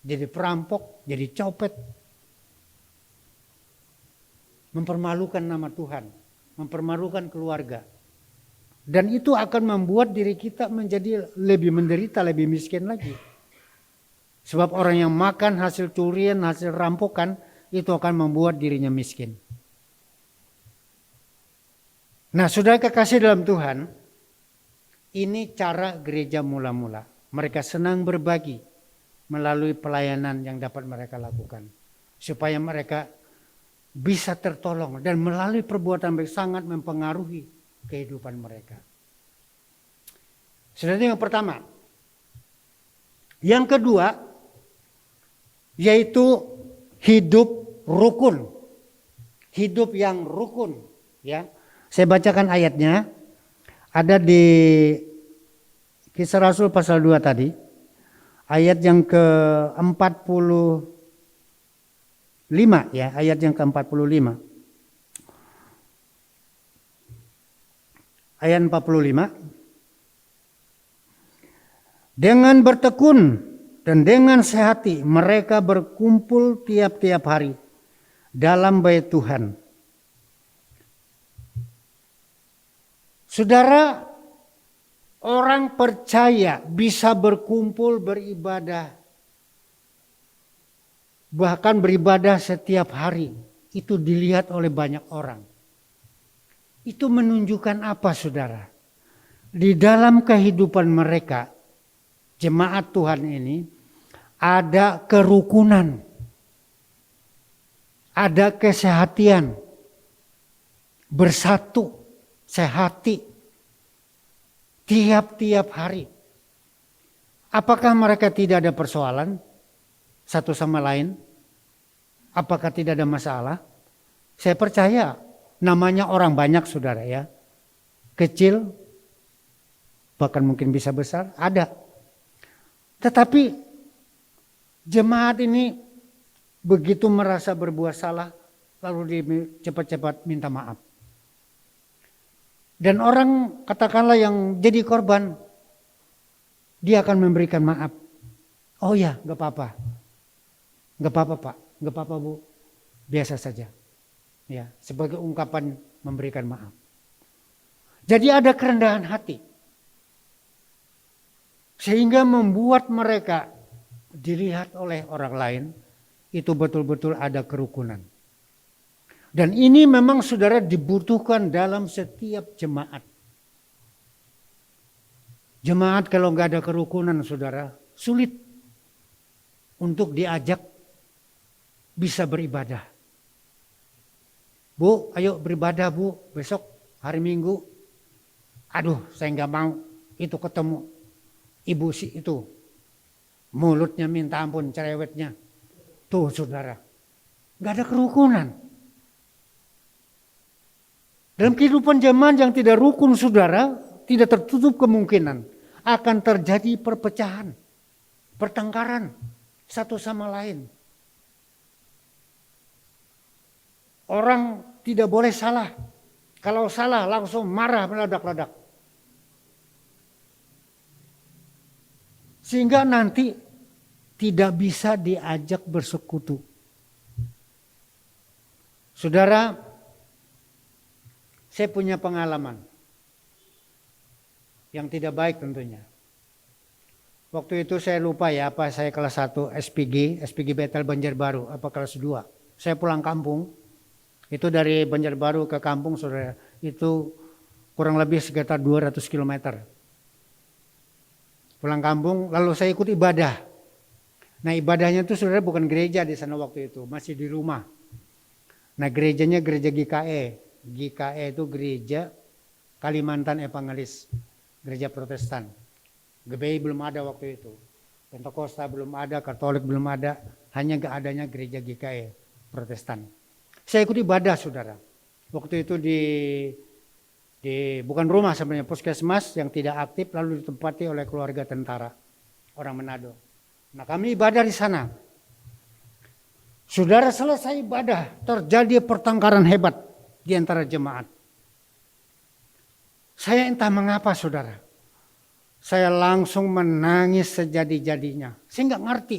jadi perampok, jadi copet. Mempermalukan nama Tuhan, mempermalukan keluarga. Dan itu akan membuat diri kita menjadi lebih menderita, lebih miskin lagi. Sebab orang yang makan hasil curian, hasil rampokan, itu akan membuat dirinya miskin. Nah, saudara kekasih dalam Tuhan, ini cara gereja mula-mula. Mereka senang berbagi melalui pelayanan yang dapat mereka lakukan. Supaya mereka bisa tertolong dan melalui perbuatan baik sangat mempengaruhi kehidupan mereka. Saudara, yang pertama. Yang kedua, yaitu hidup rukun. Hidup yang rukun. Ya, saya bacakan ayatnya. Ada di Kisah Rasul pasal 2 tadi. Ayat yang ke-45 ya, ayat yang ke-45. Ayat 45. Dengan bertekun dan dengan sehati mereka berkumpul tiap-tiap hari dalam bait Tuhan. Saudara, orang percaya bisa berkumpul beribadah. Bahkan beribadah setiap hari. Itu dilihat oleh banyak orang. Itu menunjukkan apa, saudara? Di dalam kehidupan mereka, jemaat Tuhan ini, ada kerukunan. Ada kesehatian. Bersatu, sehati. Tiap-tiap hari. Apakah mereka tidak ada persoalan satu sama lain? Apakah tidak ada masalah? Saya percaya namanya orang banyak, saudara ya. Kecil, bahkan mungkin bisa besar, ada. Tetapi jemaat ini begitu merasa berbuat salah, lalu cepat-cepat minta maaf. Dan orang katakanlah yang jadi korban, dia akan memberikan maaf. Oh ya, gak apa-apa. Gak apa-apa Pak, gak apa-apa Bu. Biasa saja. Ya, sebagai ungkapan memberikan maaf. Jadi ada kerendahan hati. Sehingga membuat mereka dilihat oleh orang lain, itu betul-betul ada kerukunan. Dan ini memang saudara dibutuhkan dalam setiap jemaat. Jemaat kalau nggak ada kerukunan, saudara, sulit untuk diajak bisa beribadah. Bu, ayo beribadah Bu, besok hari Minggu. Aduh, saya nggak mau itu ketemu ibu si itu. Mulutnya minta ampun, cerewetnya. Tuh saudara, nggak ada kerukunan. Dalam kehidupan zaman yang tidak rukun, saudara, tidak tertutup kemungkinan akan terjadi perpecahan, pertengkaran satu sama lain. Orang tidak boleh salah. Kalau salah langsung marah, meledak-ledak. Sehingga nanti tidak bisa diajak bersekutu. Saudara, saya punya pengalaman yang tidak baik tentunya. Waktu itu saya lupa ya, apa saya kelas 1 SPG Bethel Banjarbaru, apa kelas 2. Saya pulang kampung, itu dari Banjarbaru ke kampung saudara, itu kurang lebih sekitar 200 km. Pulang kampung, lalu saya ikut ibadah. Nah ibadahnya itu saudara bukan gereja di sana waktu itu, masih di rumah. Nah gerejanya gereja GKE. GKE itu gereja Kalimantan Evangelis, gereja Protestan. GBI belum ada waktu itu. Pentakosta belum ada, Katolik belum ada, hanya gak adanya gereja GKE Protestan. Saya ikut ibadah saudara. Waktu itu di bukan rumah sebenarnya, puskesmas yang tidak aktif, lalu ditempati oleh keluarga tentara orang Manado. Nah kami ibadah di sana. Saudara, selesai ibadah terjadi pertengkaran hebat di antara jemaat. Saya entah mengapa saudara, saya langsung menangis sejadi-jadinya. Saya nggak ngerti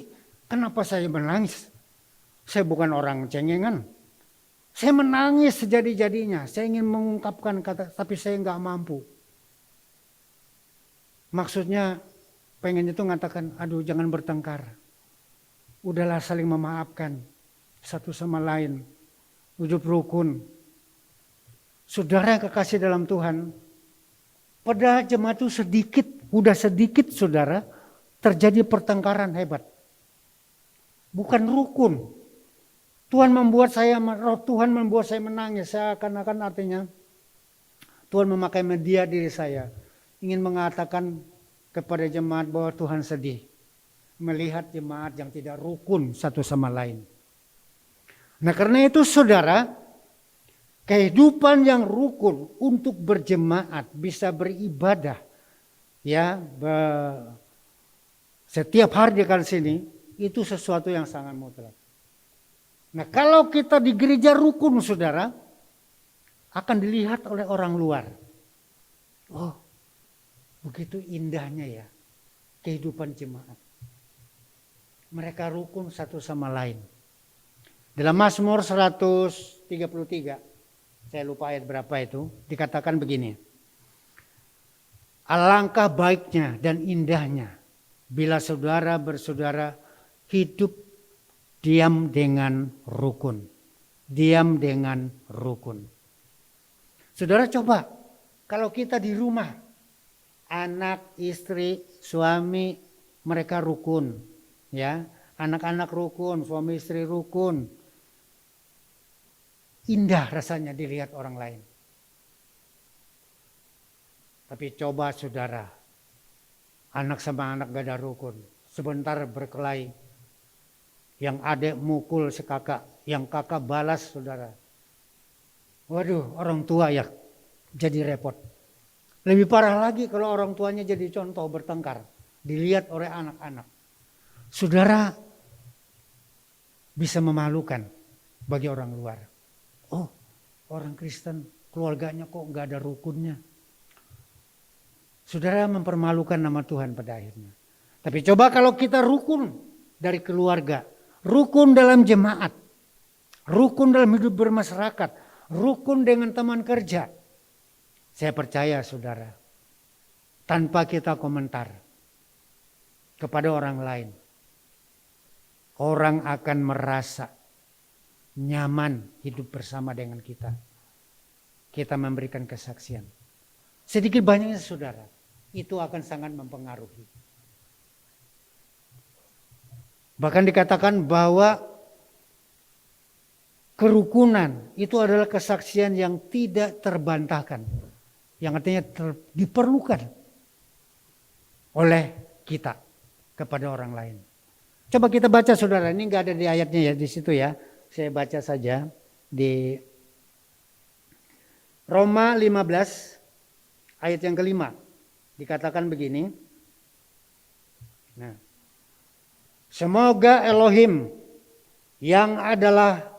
kenapa saya menangis. Saya bukan orang cengengan. Saya menangis sejadi-jadinya. Saya ingin mengungkapkan kata, tapi saya nggak mampu. Maksudnya pengen itu mengatakan, aduh jangan bertengkar. Udahlah saling memaafkan satu sama lain. Hidup rukun. Saudara yang kekasih dalam Tuhan, pada jemaat itu udah sedikit saudara, terjadi pertengkaran hebat. Bukan rukun. Tuhan membuat saya menangis. Seakan-akan artinya Tuhan memakai media diri saya. Ingin mengatakan kepada jemaat bahwa Tuhan sedih. Melihat jemaat yang tidak rukun satu sama lain. Nah karena itu saudara, kehidupan yang rukun untuk berjemaat, bisa beribadah. Ya, setiap hari di sini, itu sesuatu yang sangat mutlak. Nah kalau kita di gereja rukun saudara, akan dilihat oleh orang luar. Oh, begitu indahnya ya kehidupan jemaat. Mereka rukun satu sama lain. Dalam Mazmur 133, saya lupa ayat berapa itu, dikatakan begini. Alangkah baiknya dan indahnya bila saudara bersaudara hidup diam dengan rukun. Diam dengan rukun. Saudara coba, kalau kita di rumah, anak, istri, suami, mereka rukun. Ya, anak-anak rukun, suami istri rukun. Indah rasanya dilihat orang lain. Tapi coba saudara, anak sama anak gak ada rukun. Sebentar berkelahi. Yang adik mukul si kakak, yang kakak balas saudara. Waduh, orang tua ya jadi repot. Lebih parah lagi kalau orang tuanya jadi contoh bertengkar. Dilihat oleh anak-anak. Saudara bisa memalukan bagi orang luar. Oh, orang Kristen keluarganya kok gak ada rukunnya. Saudara mempermalukan nama Tuhan pada akhirnya. Tapi coba kalau kita rukun dari keluarga, rukun dalam jemaat, rukun dalam hidup bermasyarakat, rukun dengan teman kerja. Saya percaya saudara, tanpa kita komentar kepada orang lain, orang akan merasa nyaman hidup bersama dengan kita. Kita memberikan kesaksian. Sedikit banyaknya saudara, itu akan sangat mempengaruhi. Bahkan dikatakan bahwa kerukunan itu adalah kesaksian yang tidak terbantahkan. Yang artinya diperlukan oleh kita kepada orang lain. Coba kita baca saudara, ini enggak ada di ayatnya ya di situ ya. Saya baca saja di Roma 15 ayat yang kelima. Dikatakan begini. Nah, semoga Elohim yang adalah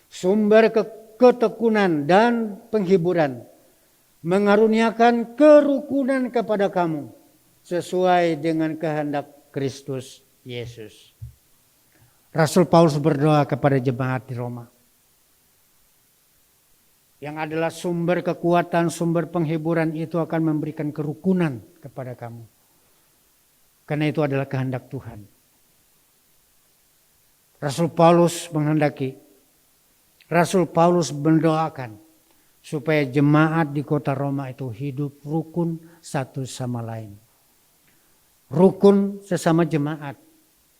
sumber ketekunan dan penghiburan mengaruniakan kerukunan kepada kamu sesuai dengan kehendak Kristus Yesus. Rasul Paulus berdoa kepada jemaat di Roma. Yang adalah sumber kekuatan, sumber penghiburan itu akan memberikan kerukunan kepada kamu. Karena itu adalah kehendak Tuhan. Rasul Paulus menghendaki, Rasul Paulus mendoakan supaya jemaat di kota Roma itu hidup rukun satu sama lain. Rukun sesama jemaat.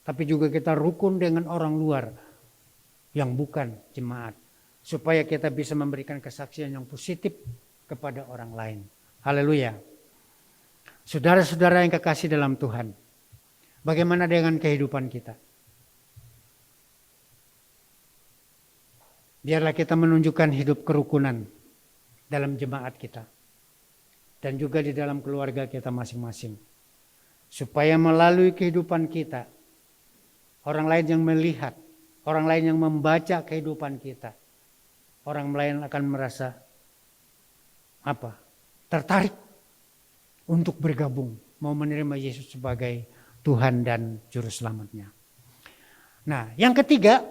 Tapi juga kita rukun dengan orang luar yang bukan jemaat. Supaya kita bisa memberikan kesaksian yang positif kepada orang lain. Haleluya. Saudara-saudara yang kekasih dalam Tuhan. Bagaimana dengan kehidupan kita? Biarlah kita menunjukkan hidup kerukunan dalam jemaat kita. Dan juga di dalam keluarga kita masing-masing. Supaya melalui kehidupan kita, orang lain yang melihat, orang lain yang membaca kehidupan kita, orang lain akan merasa tertarik untuk bergabung, mau menerima Yesus sebagai Tuhan dan Juru Selamatnya. Nah, yang ketiga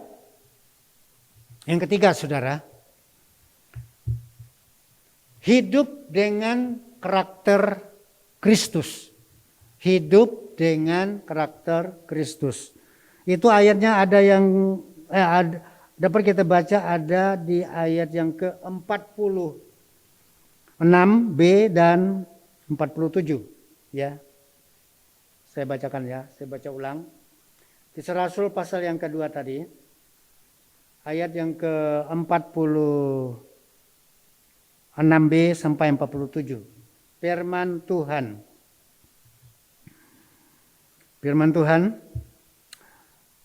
saudara, hidup dengan karakter Kristus. Hidup dengan karakter Kristus. Itu ayatnya ada yang dapat kita baca ada di ayat yang ke-46b dan 47 ya. Saya bacakan ya, saya baca ulang. Kisah Rasul pasal yang kedua tadi, ayat yang ke-46b sampai 47. Firman Tuhan. Firman Tuhan,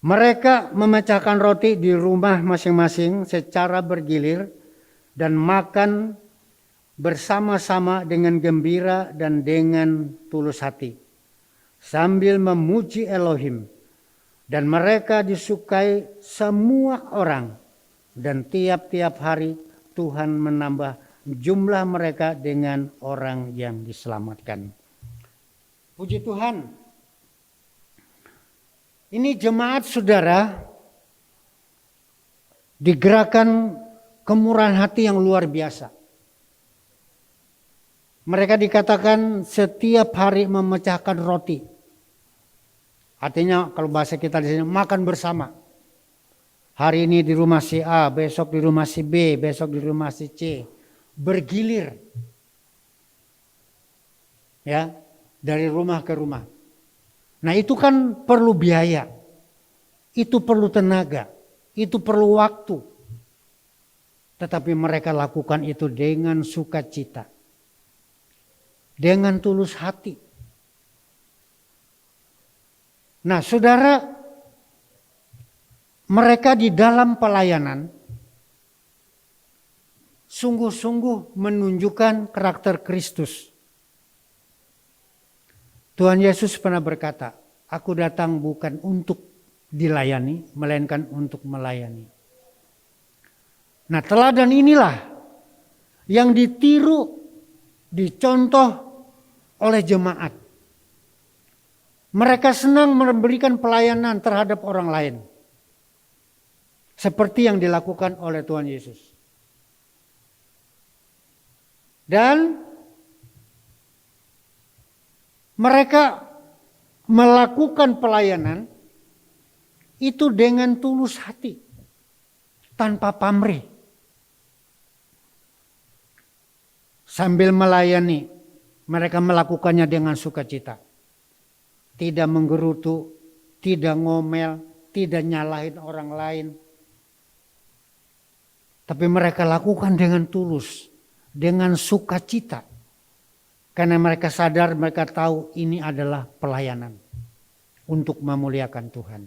mereka memecahkan roti di rumah masing-masing secara bergilir dan makan bersama-sama dengan gembira dan dengan tulus hati, sambil memuji Elohim. Dan mereka disukai semua orang, dan tiap-tiap hari Tuhan menambah jumlah mereka dengan orang yang diselamatkan. Puji Tuhan. Ini jemaat saudara digerakkan kemurahan hati yang luar biasa. Mereka dikatakan setiap hari memecahkan roti. Artinya kalau bahasa kita di sini makan bersama. Hari ini di rumah si A, besok di rumah si B, besok di rumah si C. Bergilir. Ya, dari rumah ke rumah. Nah, itu kan perlu biaya. Itu perlu tenaga, itu perlu waktu. Tetapi mereka lakukan itu dengan sukacita. Dengan tulus hati. Nah, saudara, mereka di dalam pelayanan sungguh-sungguh menunjukkan karakter Kristus. Tuhan Yesus pernah berkata, "Aku datang bukan untuk dilayani, melainkan untuk melayani." Nah, teladan inilah yang ditiru, dicontoh oleh jemaat. Mereka senang memberikan pelayanan terhadap orang lain. Seperti yang dilakukan oleh Tuhan Yesus. Dan mereka melakukan pelayanan itu dengan tulus hati. Tanpa pamrih. Sambil melayani, mereka melakukannya dengan sukacita. Tidak menggerutu, tidak ngomel, tidak nyalahin orang lain. Tapi mereka lakukan dengan tulus, dengan sukacita. Karena mereka sadar, mereka tahu ini adalah pelayanan untuk memuliakan Tuhan.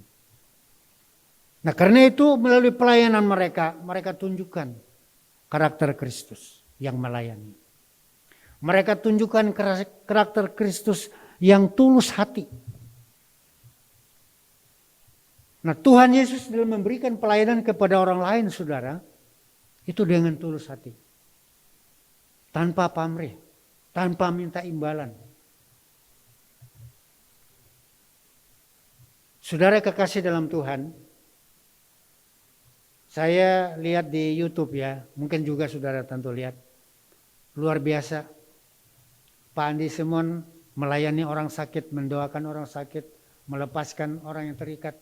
Nah, karena itu melalui pelayanan mereka, mereka tunjukkan karakter Kristus yang melayani. Mereka tunjukkan karakter Kristus yang tulus hati. Nah, Tuhan Yesus dalam memberikan pelayanan kepada orang lain, saudara, itu dengan tulus hati. Tanpa pamrih, tanpa minta imbalan. Saudara kekasih dalam Tuhan, saya lihat di YouTube ya, mungkin juga saudara tentu lihat. Luar biasa. Pak Andi Simon melayani orang sakit, mendoakan orang sakit, melepaskan orang yang terikat.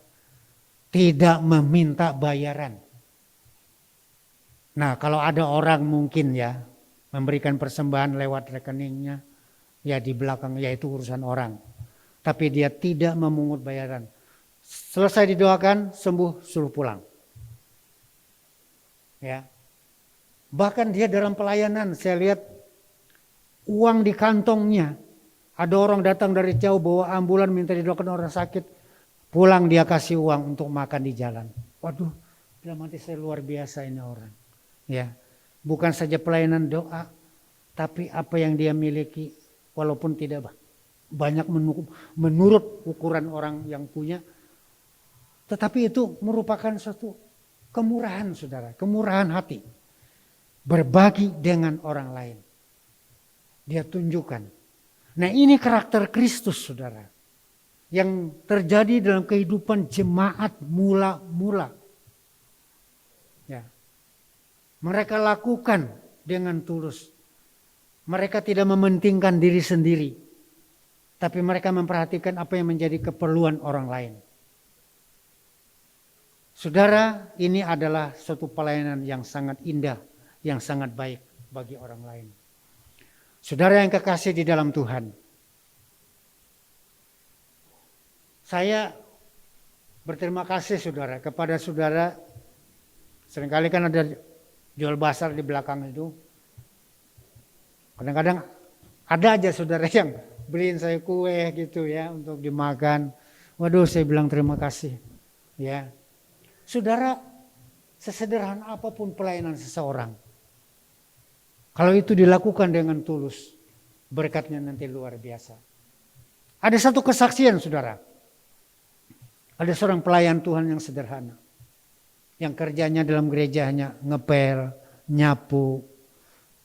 Tidak meminta bayaran. Nah, kalau ada orang mungkin ya memberikan persembahan lewat rekeningnya, ya di belakang ya itu urusan orang. Tapi dia tidak memungut bayaran. Selesai didoakan, sembuh, suruh pulang. Ya. Bahkan dia dalam pelayanan, saya lihat uang di kantongnya. Ada orang datang dari jauh bawa ambulan minta didoakan orang sakit. Pulang dia kasih uang untuk makan di jalan. Waduh, dalam hati saya luar biasa ini orang. Ya, bukan saja pelayanan doa, tapi apa yang dia miliki, walaupun tidak banyak menurut ukuran orang yang punya, tetapi itu merupakan suatu kemurahan, saudara, kemurahan hati. Berbagi dengan orang lain. Dia tunjukkan. Nah, ini karakter Kristus, saudara. Yang terjadi dalam kehidupan jemaat mula-mula. Ya. Mereka lakukan dengan tulus. Mereka tidak mementingkan diri sendiri. Tapi mereka memperhatikan apa yang menjadi keperluan orang lain. Saudara, ini adalah suatu pelayanan yang sangat indah, yang sangat baik bagi orang lain. Saudara yang kekasih di dalam Tuhan, saya berterima kasih saudara kepada saudara. Seringkali kan ada jual basar di belakang itu. Kadang-kadang ada aja saudara yang beliin saya kue gitu ya untuk dimakan. Waduh, saya bilang terima kasih. Ya, saudara, sesederhana apapun pelayanan seseorang, kalau itu dilakukan dengan tulus, berkatnya nanti luar biasa. Ada satu kesaksian saudara. Ada seorang pelayan Tuhan yang sederhana. Yang kerjanya dalam gereja hanya ngepel, nyapu.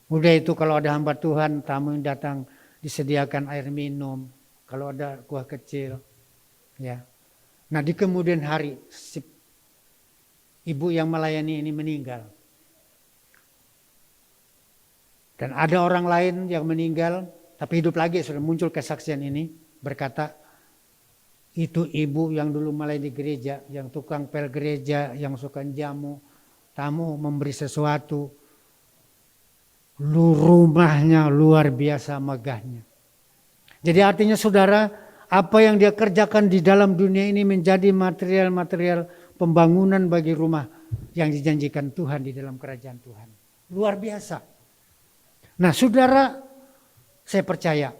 Udah itu kalau ada hamba Tuhan, tamu yang datang disediakan air minum. Kalau ada kuah kecil. Ya. Nah di kemudian hari, si ibu yang melayani ini meninggal. Dan ada orang lain yang meninggal, tapi hidup lagi, sudah muncul kesaksian ini, berkata, itu ibu yang dulu melayani gereja, yang tukang pel gereja, yang suka jamu, tamu memberi sesuatu, rumahnya luar biasa megahnya. Jadi artinya saudara, apa yang dia kerjakan di dalam dunia ini menjadi material-material pembangunan bagi rumah yang dijanjikan Tuhan di dalam kerajaan Tuhan. Luar biasa. Nah saudara, saya percaya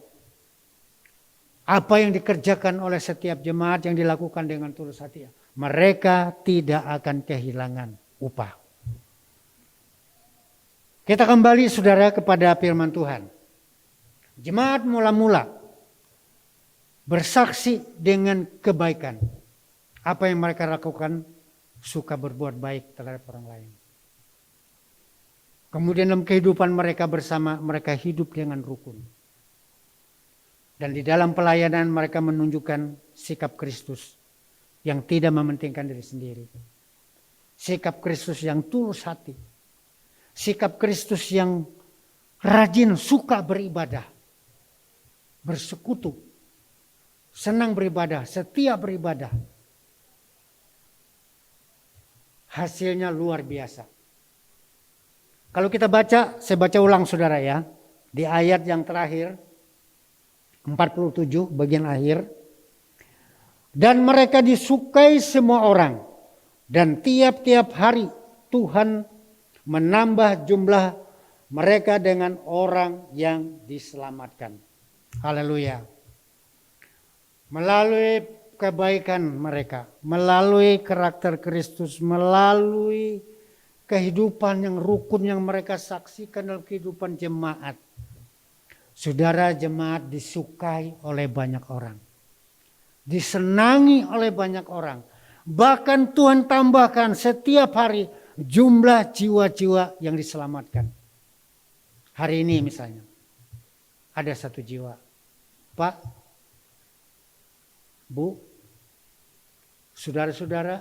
apa yang dikerjakan oleh setiap jemaat yang dilakukan dengan tulus hati, mereka tidak akan kehilangan upah. Kita kembali saudara kepada firman Tuhan. Jemaat mula-mula bersaksi dengan kebaikan. Apa yang mereka lakukan, suka berbuat baik terhadap orang lain. Kemudian dalam kehidupan mereka bersama, mereka hidup dengan rukun. Dan di dalam pelayanan mereka menunjukkan sikap Kristus yang tidak mementingkan diri sendiri. Sikap Kristus yang tulus hati. Sikap Kristus yang rajin, suka beribadah. Bersekutu. Senang beribadah, setia beribadah. Hasilnya luar biasa. Kalau kita baca, saya baca ulang saudara ya. Di ayat yang terakhir, 47 bagian akhir. Dan mereka disukai semua orang. Dan tiap-tiap hari Tuhan menambah jumlah mereka dengan orang yang diselamatkan. Haleluya. Melalui kebaikan mereka, melalui karakter Kristus, melalui kehidupan yang rukun yang mereka saksikan dalam kehidupan jemaat. Saudara, jemaat disukai oleh banyak orang. Disenangi oleh banyak orang. Bahkan Tuhan tambahkan setiap hari jumlah jiwa-jiwa yang diselamatkan. Hari ini misalnya, ada 1 jiwa. Pak, Bu, saudara-saudara,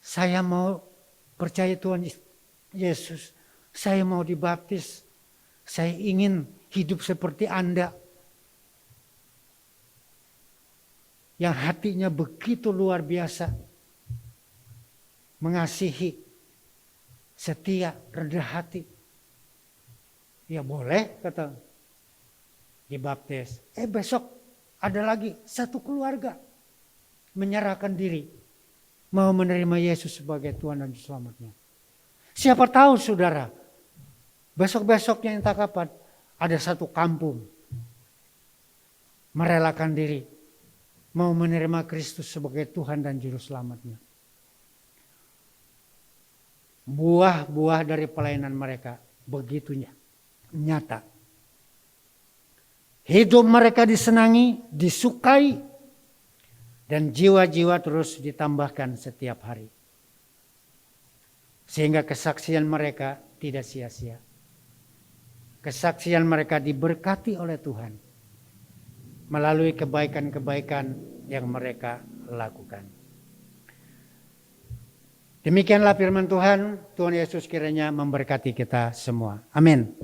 saya mau percaya Tuhan Yesus. Saya mau dibaptis. Saya ingin hidup seperti Anda. Yang hatinya begitu luar biasa. Mengasihi. Setia, rendah hati. Ya boleh kata. Dibaptis. Besok ada lagi 1 keluarga. Menyerahkan diri. Mau menerima Yesus sebagai Tuhan dan Selamatnya. Siapa tahu saudara, besok-besoknya entah kapan, ada 1 kampung. Merelakan diri. Mau menerima Kristus sebagai Tuhan dan Juru Selamatnya. Buah-buah dari pelayanan mereka begitu nyata. Hidup mereka disenangi, disukai, dan jiwa-jiwa terus ditambahkan setiap hari. Sehingga kesaksian mereka tidak sia-sia. Kesaksian mereka diberkati oleh Tuhan. Melalui kebaikan-kebaikan yang mereka lakukan. Demikianlah firman Tuhan. Tuhan Yesus kiranya memberkati kita semua. Amin.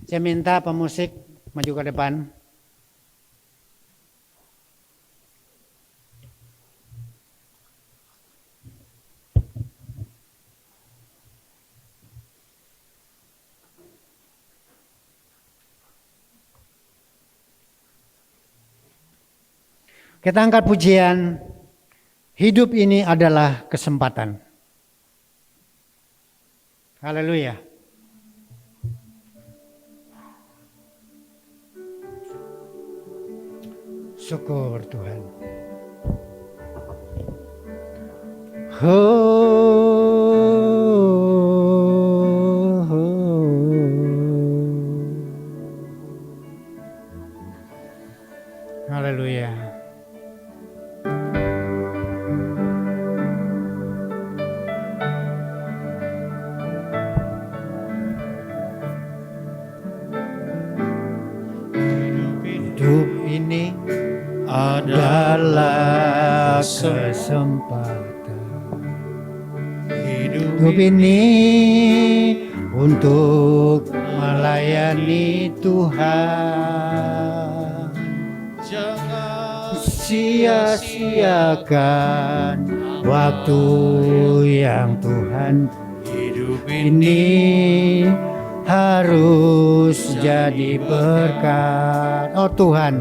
Saya minta pemusik maju ke depan. Kita angkat pujian, hidup ini adalah kesempatan. Haleluya. Syukur Tuhan. Haleluya. Hidup ini adalah kesempatan. Hidup ini untuk melayani Tuhan. Jangan sia-siakan waktu yang Tuhan. Hidup ini harus jadi berkat. Oh Tuhan,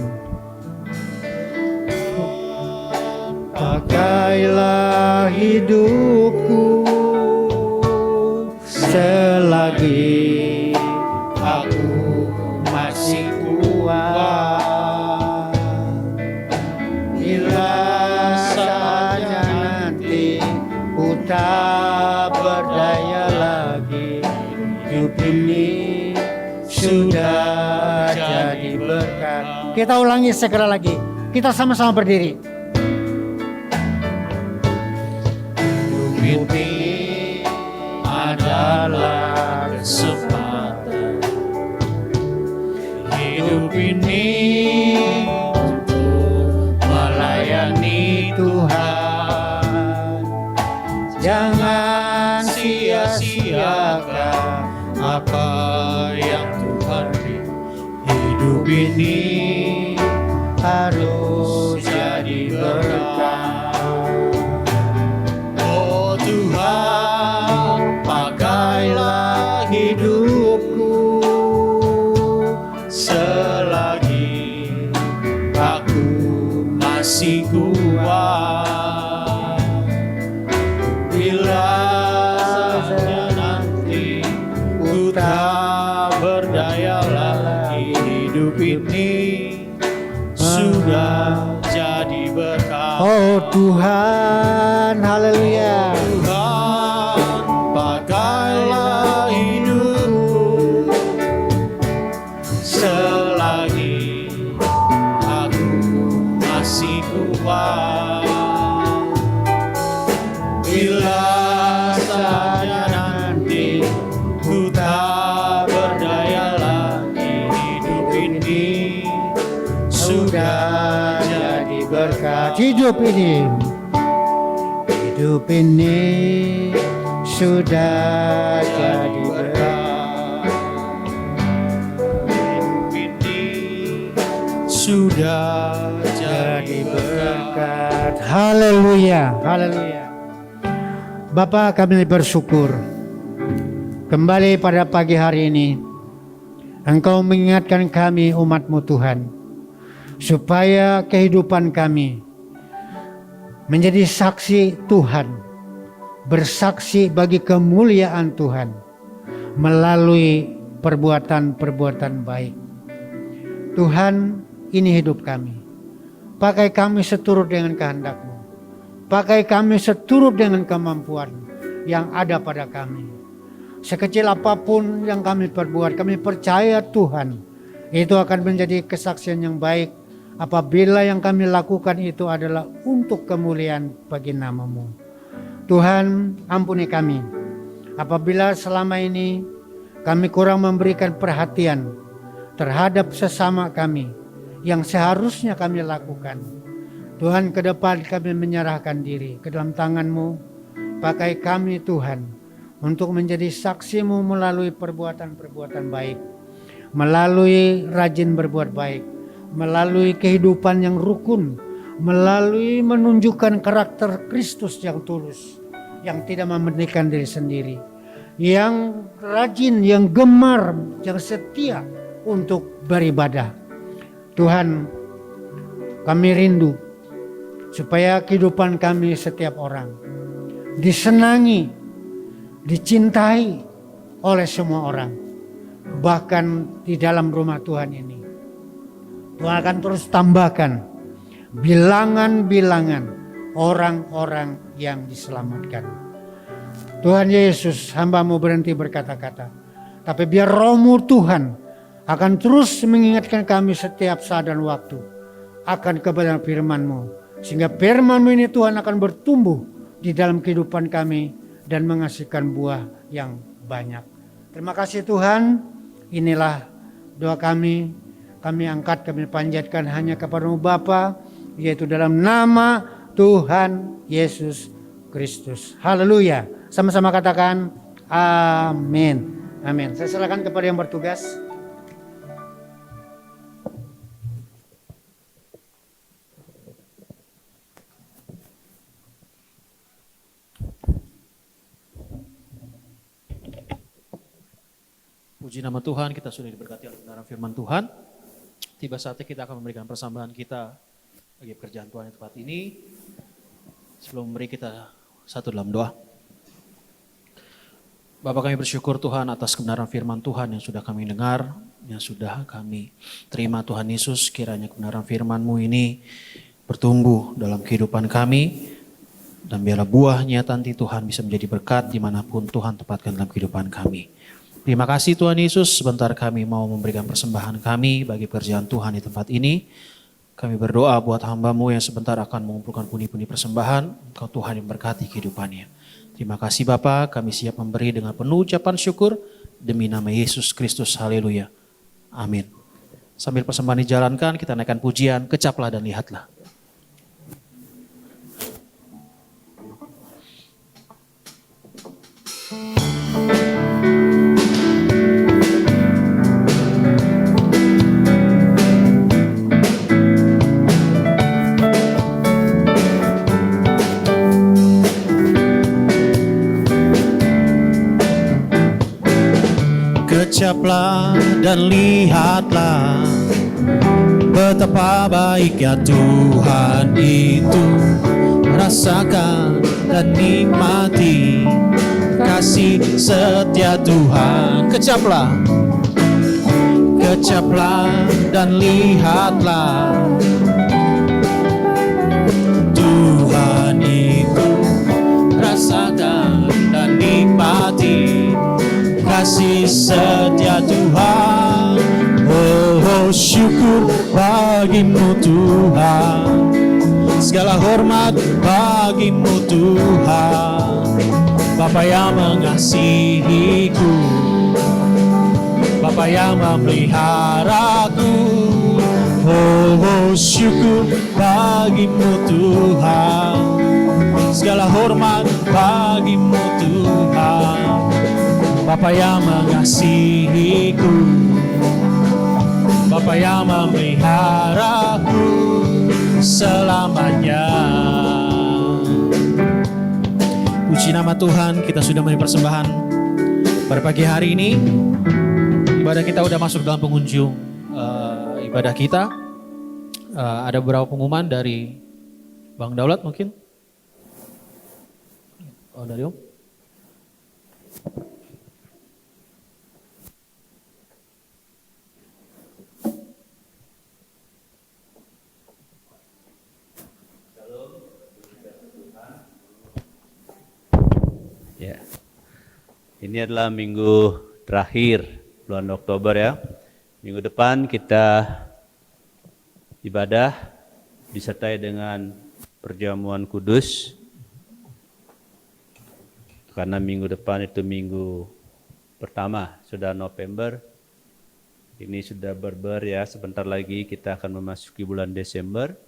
pakailah hidupku selagi aku masih kuat. Bila saatnya nanti ku tak berdaya lagi, hidup ini sudah jadi berkat. Kita ulangi segera lagi. Kita sama-sama berdiri. Hidup ini adalah kesempatan. Hidup ini untuk melayani Tuhan. Jangan sia-siakan apa yang Tuhan beri. Hidup ini harus jadi berkat. Oh Tuhan, pakailah hidupku selagi aku masih kuat. Bila saatnya nanti ku tak berdaya lagi, hidup ini sudah jadi berkat. Oh Tuhan, haleluya. Tuhan, pakailah hidupku selagi aku masih kuat. Bila saatnya nanti ku tak berdaya lagi, hidup ini sudah jadi berkat. Hidup ini sudah jadi berkat. hidup ini sudah jadi berkat. Haleluya, haleluya. Bapa, kami bersyukur kembali pada pagi hari ini Engkau mengingatkan kami umat-Mu Tuhan, supaya kehidupan kami menjadi saksi Tuhan, bersaksi bagi kemuliaan Tuhan melalui perbuatan-perbuatan baik. Tuhan, ini hidup kami. Pakai kami seturut dengan kehendak-Mu. Pakai kami seturut dengan kemampuan yang ada pada kami. Sekecil apapun yang kami perbuat, kami percaya Tuhan, itu akan menjadi kesaksian yang baik apabila yang kami lakukan itu adalah untuk kemuliaan bagi nama-Mu. Tuhan, ampuni kami apabila selama ini kami kurang memberikan perhatian terhadap sesama kami yang seharusnya kami lakukan. Tuhan, ke depan kami menyerahkan diri ke dalam tangan-Mu. Pakai kami Tuhan untuk menjadi saksi-Mu melalui perbuatan-perbuatan baik, melalui rajin berbuat baik, melalui kehidupan yang rukun, melalui menunjukkan karakter Kristus yang tulus, yang tidak mementingkan diri sendiri, yang rajin, yang gemar, yang setia untuk beribadah. Tuhan, kami rindu supaya kehidupan kami setiap orang disenangi, dicintai oleh semua orang. Bahkan di dalam rumah Tuhan ini, Tuhan akan terus tambahkan bilangan-bilangan orang-orang yang diselamatkan. Tuhan Yesus, hamba-Mu berhenti berkata-kata, tapi biar Roh-Mu Tuhan akan terus mengingatkan kami setiap saat dan waktu akan kebenaran firman-Mu, sehingga firman-Mu ini Tuhan akan bertumbuh di dalam kehidupan kami dan menghasilkan buah yang banyak. Terima kasih Tuhan, inilah doa kami. Kami angkat, kami panjatkan hanya kepada-Mu Bapa, yaitu dalam nama Tuhan Yesus Kristus. Haleluya. Sama-sama katakan amin. Amin. Saya silakan kepada yang bertugas. Puji nama Tuhan, kita sudah diberkati oleh kebenaran firman Tuhan. Tiba saatnya kita akan memberikan persembahan kita bagi pekerjaan Tuhan di tempat ini. Sebelum memberi, kita satu dalam doa. Bapa, kami bersyukur Tuhan atas kebenaran firman Tuhan yang sudah kami dengar, yang sudah kami terima Tuhan Yesus. Kiranya kebenaran firman-Mu ini bertumbuh dalam kehidupan kami, dan biarlah buahnya nanti Tuhan bisa menjadi berkat dimanapun Tuhan tempatkan dalam kehidupan kami. Terima kasih Tuhan Yesus, sebentar kami mau memberikan persembahan kami bagi pekerjaan Tuhan di tempat ini. Kami berdoa buat hamba-Mu yang sebentar akan mengumpulkan pundi-pundi persembahan. Engkau Tuhan yang berkati kehidupannya. Terima kasih Bapa, kami siap memberi dengan penuh ucapan syukur demi nama Yesus Kristus. Haleluya. Amin. Sambil persembahan dijalankan, kita naikkan pujian, kecaplah dan lihatlah. Kecaplah dan lihatlah betapa baiknya Tuhan itu. Rasakan dan nikmati kasih setia Tuhan. Kecaplah, kecaplah dan lihatlah Tuhan itu. Rasakan dan nikmati kasih setia Tuhan. Oh, syukur bagi-Mu Tuhan, segala hormat bagi-Mu Tuhan. Bapa yang mengasihiku, Bapa yang memeliharaku. Oh, syukur bagi-Mu Tuhan, segala hormat bagi-Mu Tuhan. Bapa yang mengasihiku, Bapa yang memeliharaku selamanya. Puji nama Tuhan, kita sudah memberi persembahan pada pagi hari ini. Ibadah kita sudah masuk dalam pengunjung ibadah kita. Ada beberapa pengumuman dari Bang Daulat mungkin. Oh, dari Om. Ya, ini adalah minggu terakhir bulan Oktober ya. Minggu depan kita ibadah disertai dengan perjamuan kudus. Karena minggu depan itu minggu pertama, sudah November. Ini sudah berber ya, sebentar lagi kita akan memasuki bulan Desember.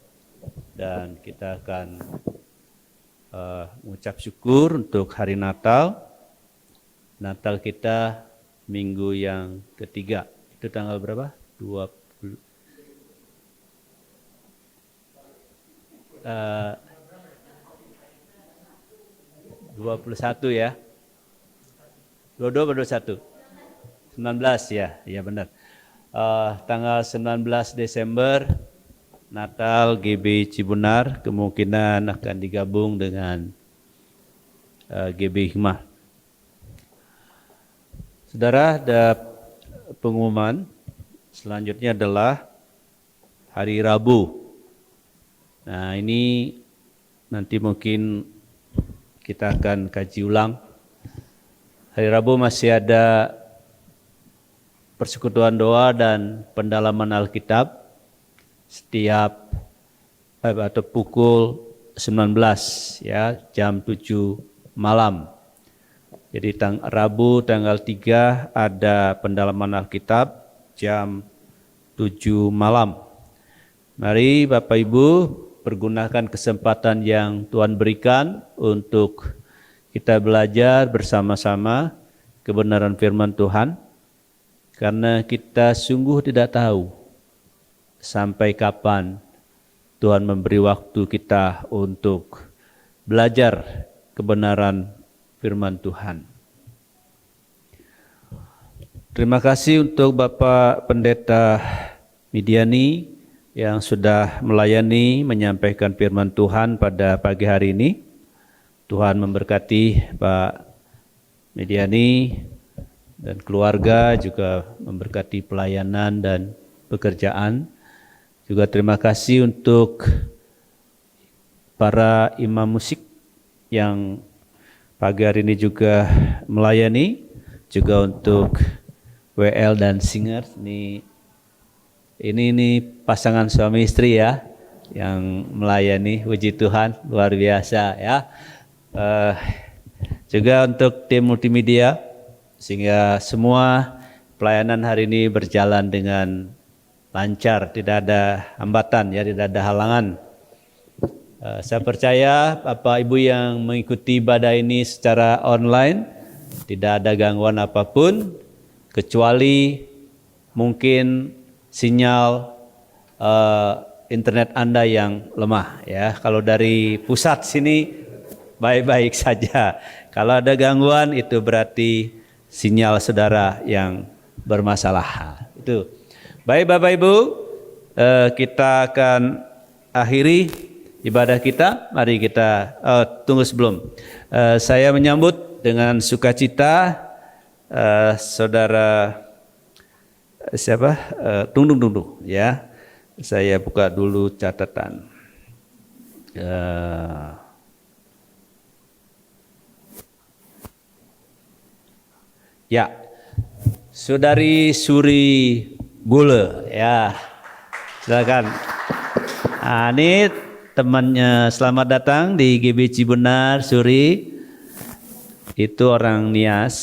Dan kita akan mengucap syukur untuk hari Natal. Natal kita minggu yang ketiga. Itu tanggal berapa? 21 ya. 22 atau 21? 19 ya, iya benar. Tanggal 19 Desember Natal GB Cibunar kemungkinan akan digabung dengan GB Hikmah. Saudara, ada pengumuman selanjutnya adalah hari Rabu. Nah, ini nanti mungkin kita akan kaji ulang. Hari Rabu masih ada persekutuan doa dan pendalaman Alkitab setiap atau pukul 19 ya, jam 7 malam. Jadi Rabu tanggal 3 ada pendalaman Alkitab jam 7 malam. Mari Bapak Ibu pergunakan kesempatan yang Tuhan berikan untuk kita belajar bersama-sama kebenaran firman Tuhan, karena kita sungguh tidak tahu sampai kapan Tuhan memberi waktu kita untuk belajar kebenaran firman Tuhan. Terima kasih untuk Bapak Pendeta Midiani yang sudah melayani menyampaikan firman Tuhan pada pagi hari ini. Tuhan memberkati Pak Midiani dan keluarga, juga memberkati pelayanan dan pekerjaan. Juga terima kasih untuk para imam musik yang pagi hari ini juga melayani, juga untuk WL dan singers. Ini pasangan suami istri ya yang melayani, puji Tuhan, luar biasa ya. Juga untuk tim multimedia, sehingga semua pelayanan hari ini berjalan dengan lancar, tidak ada hambatan ya, tidak ada halangan. Saya percaya Bapak Ibu yang mengikuti ibadah ini secara online tidak ada gangguan apapun, kecuali mungkin sinyal internet Anda yang lemah ya. Kalau dari pusat sini baik-baik saja. Kalau ada gangguan itu berarti sinyal saudara yang bermasalah. Itu. Baik Bapak Ibu, kita akan akhiri ibadah kita. Mari kita tunggu sebelum. Saya menyambut dengan sukacita saudara siapa? Tunggu ya. Saya buka dulu catatan. Ya, Saudari Suri Gule, ya, silakan. Nah, ini temannya, selamat datang di GB Cibunar, Suri. Itu orang Nias,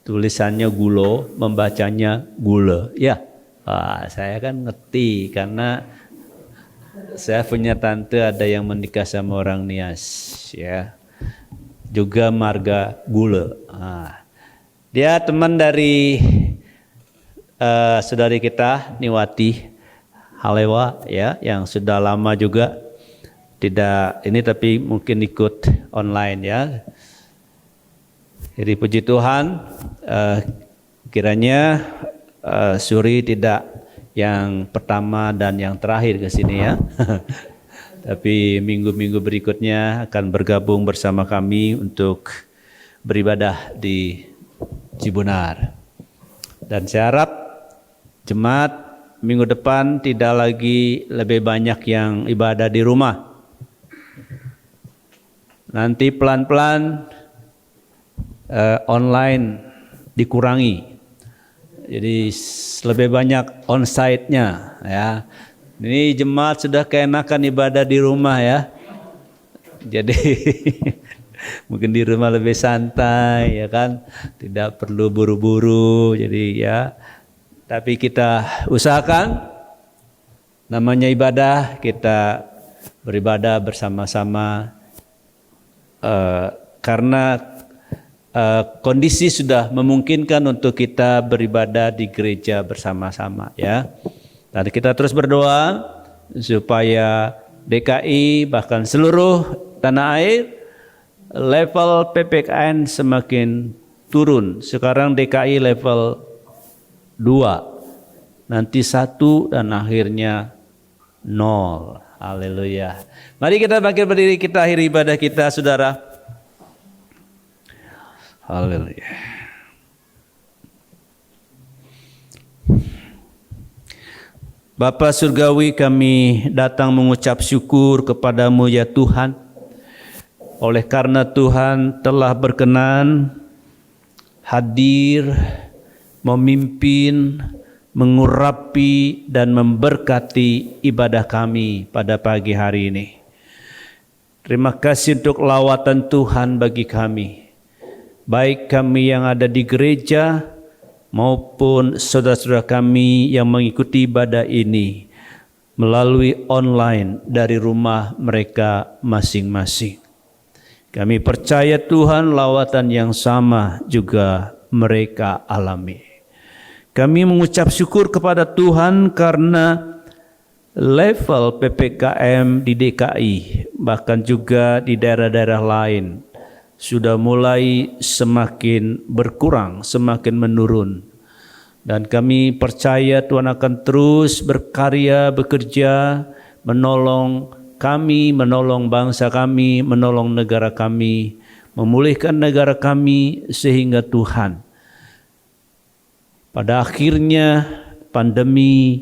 tulisannya Gulo, membacanya Gule. Ya, saya kan ngerti karena saya punya tante ada yang menikah sama orang Nias, ya, juga marga Gule. Dia teman dari saudari kita Niwati Halewa ya, yang sudah lama juga tidak ini tapi mungkin ikut online ya. Jadi puji Tuhan, kiranya Suri tidak yang pertama dan yang terakhir ke sini ya. Tapi minggu-minggu berikutnya akan bergabung bersama kami untuk beribadah di Cibunar. Dan saya harap jemaat minggu depan tidak lagi lebih banyak yang ibadah di rumah. Nanti pelan-pelan online dikurangi. Jadi lebih banyak onsite-nya ya. Ini jemaat sudah keenakan ibadah di rumah ya. Jadi mungkin di rumah lebih santai ya kan, tidak perlu buru-buru. Jadi ya, tapi kita usahakan namanya ibadah, kita beribadah bersama-sama karena kondisi sudah memungkinkan untuk kita beribadah di gereja bersama-sama ya. Dan kita terus berdoa supaya DKI bahkan seluruh tanah air level PPKN semakin turun. Sekarang DKI level 2, nanti 1 dan akhirnya 0. Haleluya. Mari kita bangkit berdiri, kita akhiri ibadah kita, saudara. Haleluya. Bapa Surgawi, kami datang mengucap syukur kepadamu ya Tuhan. Oleh karena Tuhan telah berkenan hadir, memimpin, mengurapi dan memberkati ibadah kami pada pagi hari ini. Terima kasih untuk lawatan Tuhan bagi kami, baik kami yang ada di gereja maupun saudara-saudara kami yang mengikuti ibadah ini melalui online dari rumah mereka masing-masing. Kami percaya Tuhan lawatan yang sama juga mereka alami. Kami mengucap syukur kepada Tuhan karena level PPKM di DKI, bahkan juga di daerah-daerah lain, sudah mulai semakin berkurang, semakin menurun. Dan kami percaya Tuhan akan terus berkarya, bekerja, menolong kami, menolong bangsa kami, menolong negara kami, memulihkan negara kami, sehingga Tuhan pada akhirnya pandemi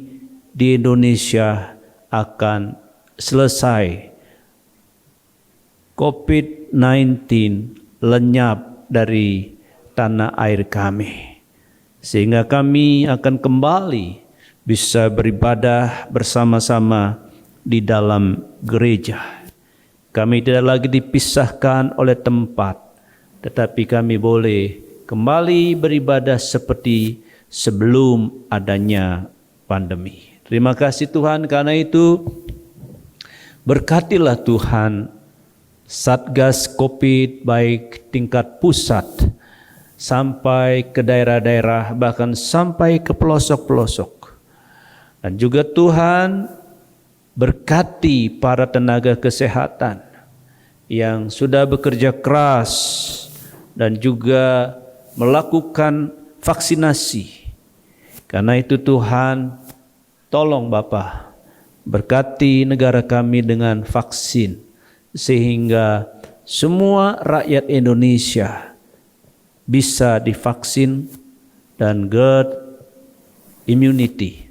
di Indonesia akan selesai. COVID-19 lenyap dari tanah air kami, sehingga kami akan kembali bisa beribadah bersama-sama di dalam gereja. Kami tidak lagi dipisahkan oleh tempat, tetapi kami boleh kembali beribadah seperti sebelum adanya pandemi. Terima kasih Tuhan, karena itu berkatilah Tuhan Satgas COVID baik tingkat pusat sampai ke daerah-daerah, bahkan sampai ke pelosok-pelosok. Dan juga Tuhan berkati para tenaga kesehatan yang sudah bekerja keras dan juga melakukan vaksinasi. Karena itu Tuhan, tolong Bapa, berkati negara kami dengan vaksin, sehingga semua rakyat Indonesia bisa divaksin dan herd immunity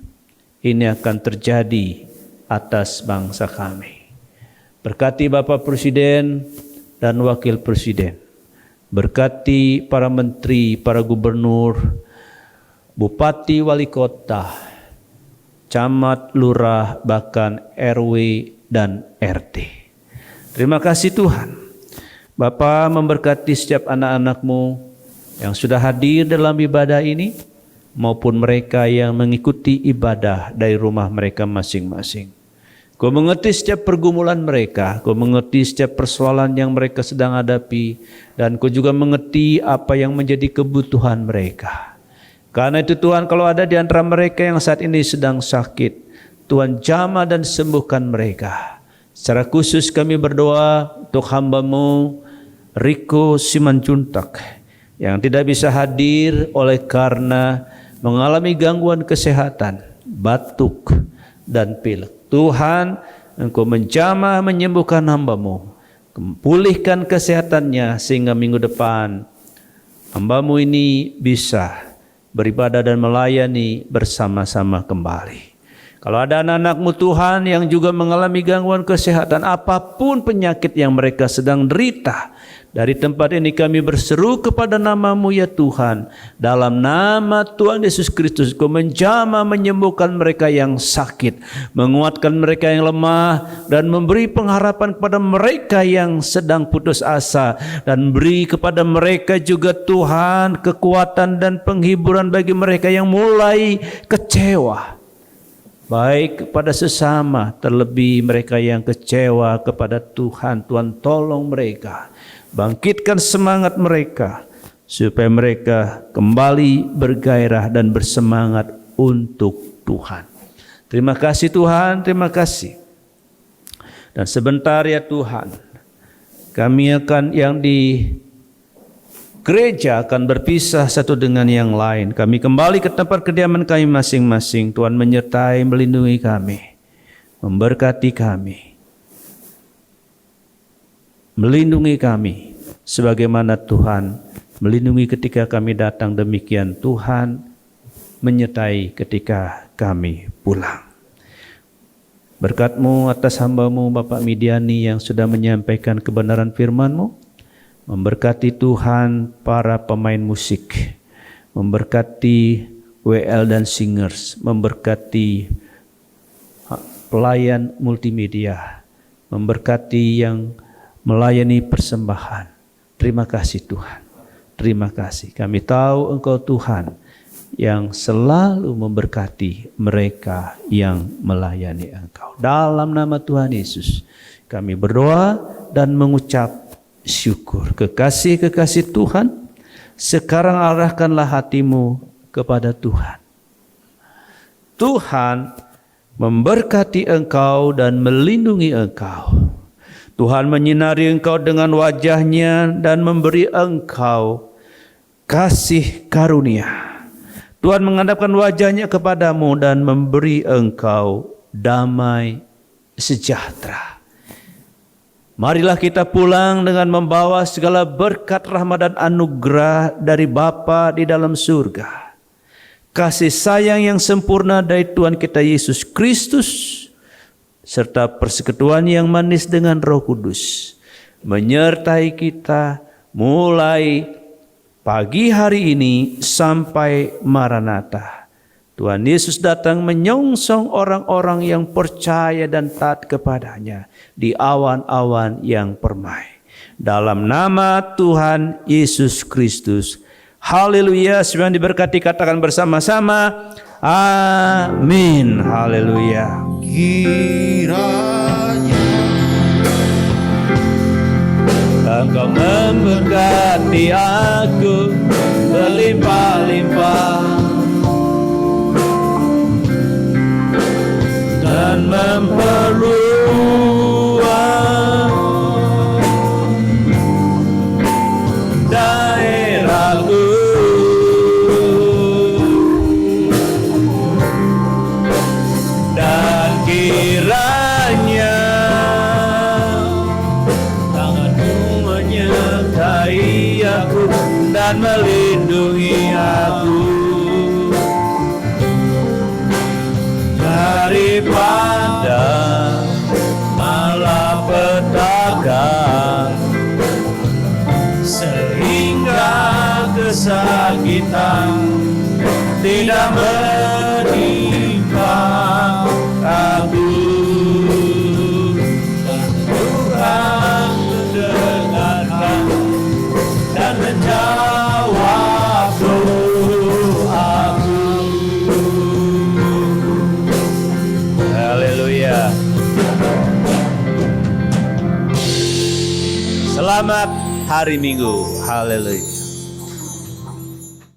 ini akan terjadi atas bangsa kami. Berkati Bapak Presiden dan Wakil Presiden, berkati para menteri, para gubernur, bupati, wali kota, camat, lurah, bahkan RW dan RT. Terima kasih Tuhan. Bapa memberkati setiap anak-anak-Mu yang sudah hadir dalam ibadah ini, maupun mereka yang mengikuti ibadah dari rumah mereka masing-masing. Kau mengerti setiap pergumulan mereka, Kau mengerti setiap persoalan yang mereka sedang hadapi, dan Kau juga mengerti apa yang menjadi kebutuhan mereka. Karena itu Tuhan, kalau ada di antara mereka yang saat ini sedang sakit, Tuhan jamah dan sembuhkan mereka. Secara khusus kami berdoa untuk hamba-Mu Riko Simanjuntak yang tidak bisa hadir oleh karena mengalami gangguan kesehatan, batuk dan pilek. Tuhan, Engkau menjamah menyembuhkan hamba-Mu, pulihkan kesehatannya sehingga minggu depan hamba-Mu ini bisa beribadah dan melayani bersama-sama kembali. Kalau ada anak-anak-Mu Tuhan yang juga mengalami gangguan kesehatan, apapun penyakit yang mereka sedang derita, dari tempat ini kami berseru kepada nama-Mu ya Tuhan. Dalam nama Tuhan Yesus Kristus, Kau menjamah menyembuhkan mereka yang sakit, menguatkan mereka yang lemah, dan memberi pengharapan kepada mereka yang sedang putus asa, dan beri kepada mereka juga Tuhan kekuatan dan penghiburan bagi mereka yang mulai kecewa, baik kepada sesama, terlebih mereka yang kecewa kepada Tuhan. Tuhan tolong mereka, bangkitkan semangat mereka, supaya mereka kembali bergairah dan bersemangat untuk Tuhan. Terima kasih Tuhan, terima kasih. Dan sebentar ya Tuhan, kami akan yang di gereja akan berpisah satu dengan yang lain. Kami kembali ke tempat kediaman kami masing-masing. Tuhan menyertai, melindungi kami. memberkati kami, melindungi kami, sebagaimana Tuhan melindungi ketika kami datang, demikian Tuhan menyertai ketika kami pulang. Berkat-Mu atas hamba-Mu Bapak Midiani yang sudah menyampaikan kebenaran firman-Mu, memberkati Tuhan para pemain musik, memberkati WL dan singers, memberkati pelayan multimedia, memberkati yang melayani persembahan. Terima kasih Tuhan, terima kasih. Kami tahu Engkau Tuhan yang selalu memberkati mereka yang melayani Engkau. Dalam nama Tuhan Yesus kami berdoa dan mengucap syukur. Kekasih-kekasih Tuhan, sekarang arahkanlah hatimu kepada Tuhan. Tuhan memberkati engkau dan melindungi engkau. Tuhan menyinari engkau dengan wajah-Nya dan memberi engkau kasih karunia. Tuhan menghadapkan wajah-Nya kepadamu dan memberi engkau damai sejahtera. Marilah kita pulang dengan membawa segala berkat, rahmat dan anugerah dari Bapa di dalam surga. Kasih sayang yang sempurna dari Tuhan kita Yesus Kristus serta persekutuan yang manis dengan Roh Kudus menyertai kita mulai pagi hari ini sampai Maranatha. Tuhan Yesus datang menyongsong orang-orang yang percaya dan taat kepada-Nya di awan-awan yang permai. Dalam nama Tuhan Yesus Kristus. Haleluya. Semua yang diberkati katakan bersama-sama. Amin. Haleluya. Kiranya Engkau memberkati aku berlimpah-limpah dan memperluas daerahku. Dan kiranya tangan-Mu menyertai aku dan melindungi aku daripada malapetaka, sehingga kesakitan tidak menimpa aku. Tuhan mendengarkan dan menjawab doaku. Haleluya. Selamat hari Minggu. Haleluya.